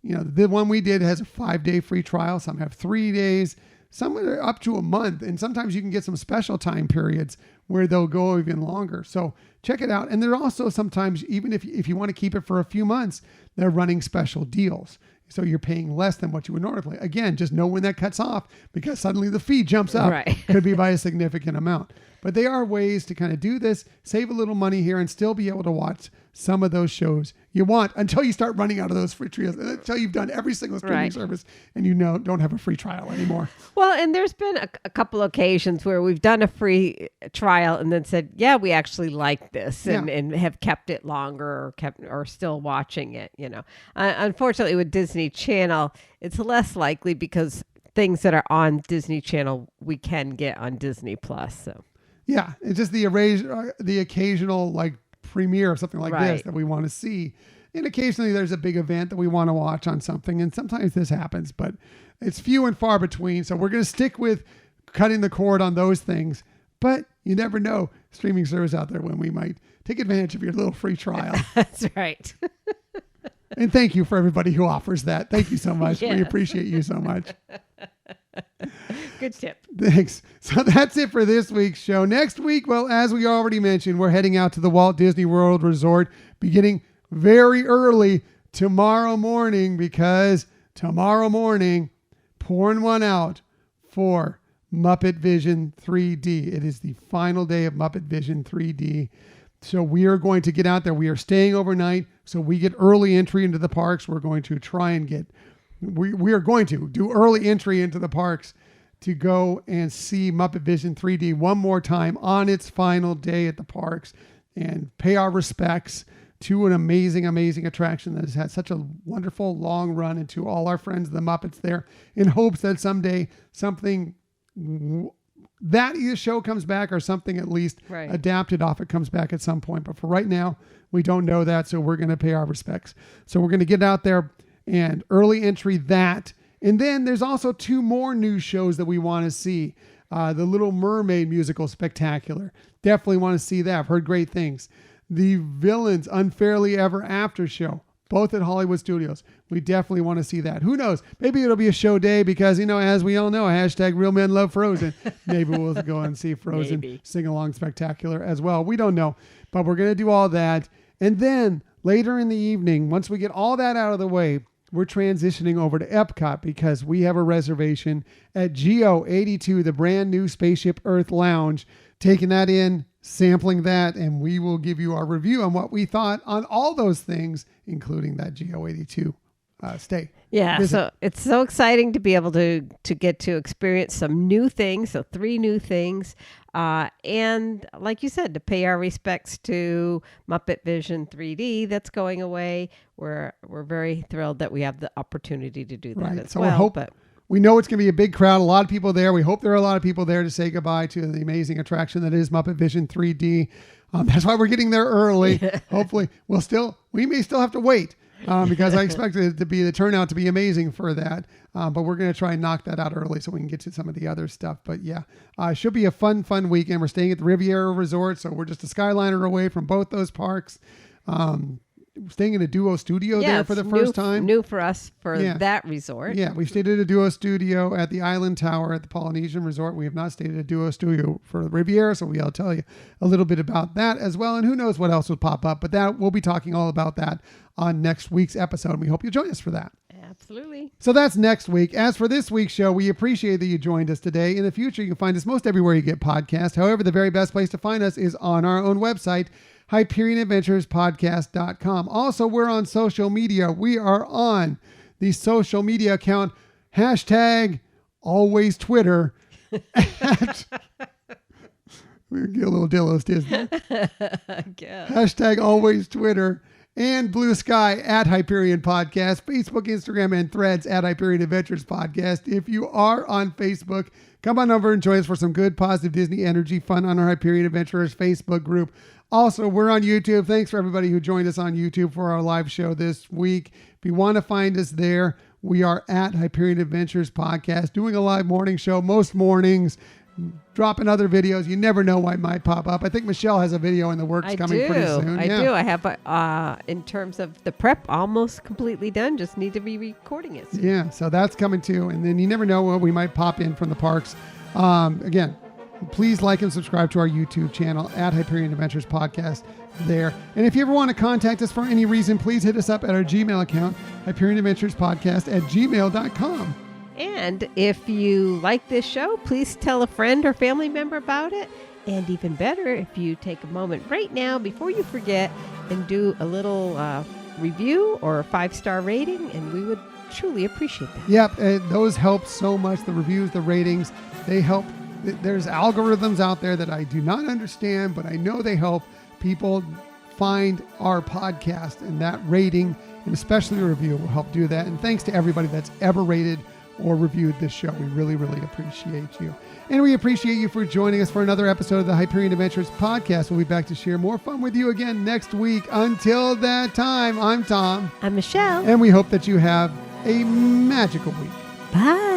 the one we did has a 5-day free trial. Some have 3 days, some are up to a month. And sometimes you can get some special time periods where they'll go even longer. So check it out. And there are also sometimes, even if you want to keep it for a few months, they're running special deals. So you're paying less than what you would normally pay. Again, just know when that cuts off, because suddenly the fee jumps up. Right. Could be by a significant amount. But they are ways to kind of do this, save a little money here, and still be able to watch some of those shows you want until you start running out of those free trials, until you've done every single streaming service and don't have a free trial anymore. Well, and there's been a couple occasions where we've done a free trial and then said, yeah, we actually like this, and have kept it longer or still watching it, Unfortunately, with Disney Channel, it's less likely because things that are on Disney Channel we can get on Disney Plus. So yeah, it's just the occasional like premiere of something like this that we want to see. And occasionally there's a big event that we want to watch on something. And sometimes this happens, but it's few and far between. So we're going to stick with cutting the cord on those things. But you never know, streaming service out there, when we might take advantage of your little free trial. That's right. And thank you for everybody who offers that. Thank you so much. Yes. We appreciate you so much. Good tip. Thanks. So that's it for this week's show. Next week, well, as we already mentioned, we're heading out to the Walt Disney World Resort beginning very early tomorrow morning, because tomorrow morning, pouring one out for Muppet Vision 3D. It is the final day of Muppet Vision 3D. So we are going to get out there. We are staying overnight, so we get early entry into the parks. We're going to try and we are going to do early entry into the parks to go and see Muppet Vision 3D one more time on its final day at the parks and pay our respects to an amazing, amazing attraction that has had such a wonderful long run, and to all our friends, the Muppets there, in hopes that someday something that either show comes back or something at least adapted off it comes back at some point. But for right now, we don't know that, so we're going to pay our respects. So we're going to get out there and early entry that. And then there's also 2 more new shows that we want to see. The Little Mermaid musical spectacular. Definitely want to see that. I've heard great things. The Villains Unfairly Ever After show, both at Hollywood Studios. We definitely want to see that. Who knows? Maybe it'll be a show day because, as we all know, hashtag Real Men Love Frozen. Maybe we'll go and see Frozen Sing Along Spectacular as well. We don't know, but we're going to do all that. And then later in the evening, once we get all that out of the way, we're transitioning over to Epcot because we have a reservation at Geo 82, the brand new Spaceship Earth Lounge. Taking that in, sampling that, and we will give you our review on what we thought on all those things, including that Geo 82 stay. Yeah, visit. So it's so exciting to be able to get to experience some new things, so 3 new things. And like you said, to pay our respects to Muppet Vision 3D that's going away. We're very thrilled that we have the opportunity to do that as well. We know it's going to be a big crowd, a lot of people there. We hope there are a lot of people there to say goodbye to the amazing attraction that is Muppet Vision 3D. That's why we're getting there early. Hopefully, we may still have to wait because I expect it to be the turnout to be amazing for that. But we're going to try and knock that out early so we can get to some of the other stuff. But yeah, it should be a fun weekend. We're staying at the Riviera Resort, so we're just a Skyliner away from both those parks. Staying in a Duo Studio there for the first time. New for us for that resort. Yeah, we've stayed at a Duo Studio at the Island Tower at the Polynesian Resort. We have not stayed at a Duo Studio for the Riviera, so we'll tell you a little bit about that as well. And who knows what else will pop up, but we'll be talking all about that on next week's episode. And we hope you'll join us for that. Absolutely. So that's next week. As for this week's show, we appreciate that you joined us today. In the future, you can find us most everywhere you get podcasts. However, the very best place to find us is on our own website, HyperionAdventuresPodcast.com. Also, we're on social media. We are on the social media account, hashtag always Twitter. We get a little Dillos Disney. Hashtag always Twitter. And Blue Sky at Hyperion Podcast, Facebook, Instagram, and Threads at Hyperion Adventures Podcast. If you are on Facebook, come on over and join us for some good, positive Disney energy fun on our Hyperion Adventurers Facebook group. Also, we're on YouTube. Thanks for everybody who joined us on YouTube for our live show this week. If you want to find us there, we are at Hyperion Adventures Podcast, doing a live morning show most mornings, dropping other videos. You never know what might pop up. I think Michelle has a video in the works coming pretty soon. I do. I have, in terms of the prep, almost completely done. Just need to be recording it soon. Yeah, so that's coming too. And then you never know what we might pop in from the parks. Again, please like and subscribe to our YouTube channel at Hyperion Adventures Podcast there. And if you ever want to contact us for any reason, please hit us up at our Gmail account, HyperionAdventuresPodcast@gmail.com. And if you like this show, please tell a friend or family member about it. And even better, if you take a moment right now before you forget and do a little review or a 5-star rating, and we would truly appreciate that. Yep, those help so much. The reviews, the ratings, they help. There's algorithms out there that I do not understand, but I know they help people find our podcast, and that rating and especially a review will help do that. And thanks to everybody that's ever rated or reviewed this show. We really, really appreciate you. And we appreciate you for joining us for another episode of the Hyperion Adventures Podcast. We'll be back to share more fun with you again next week. Until that time, I'm Tom. I'm Michelle. And we hope that you have a magical week. Bye.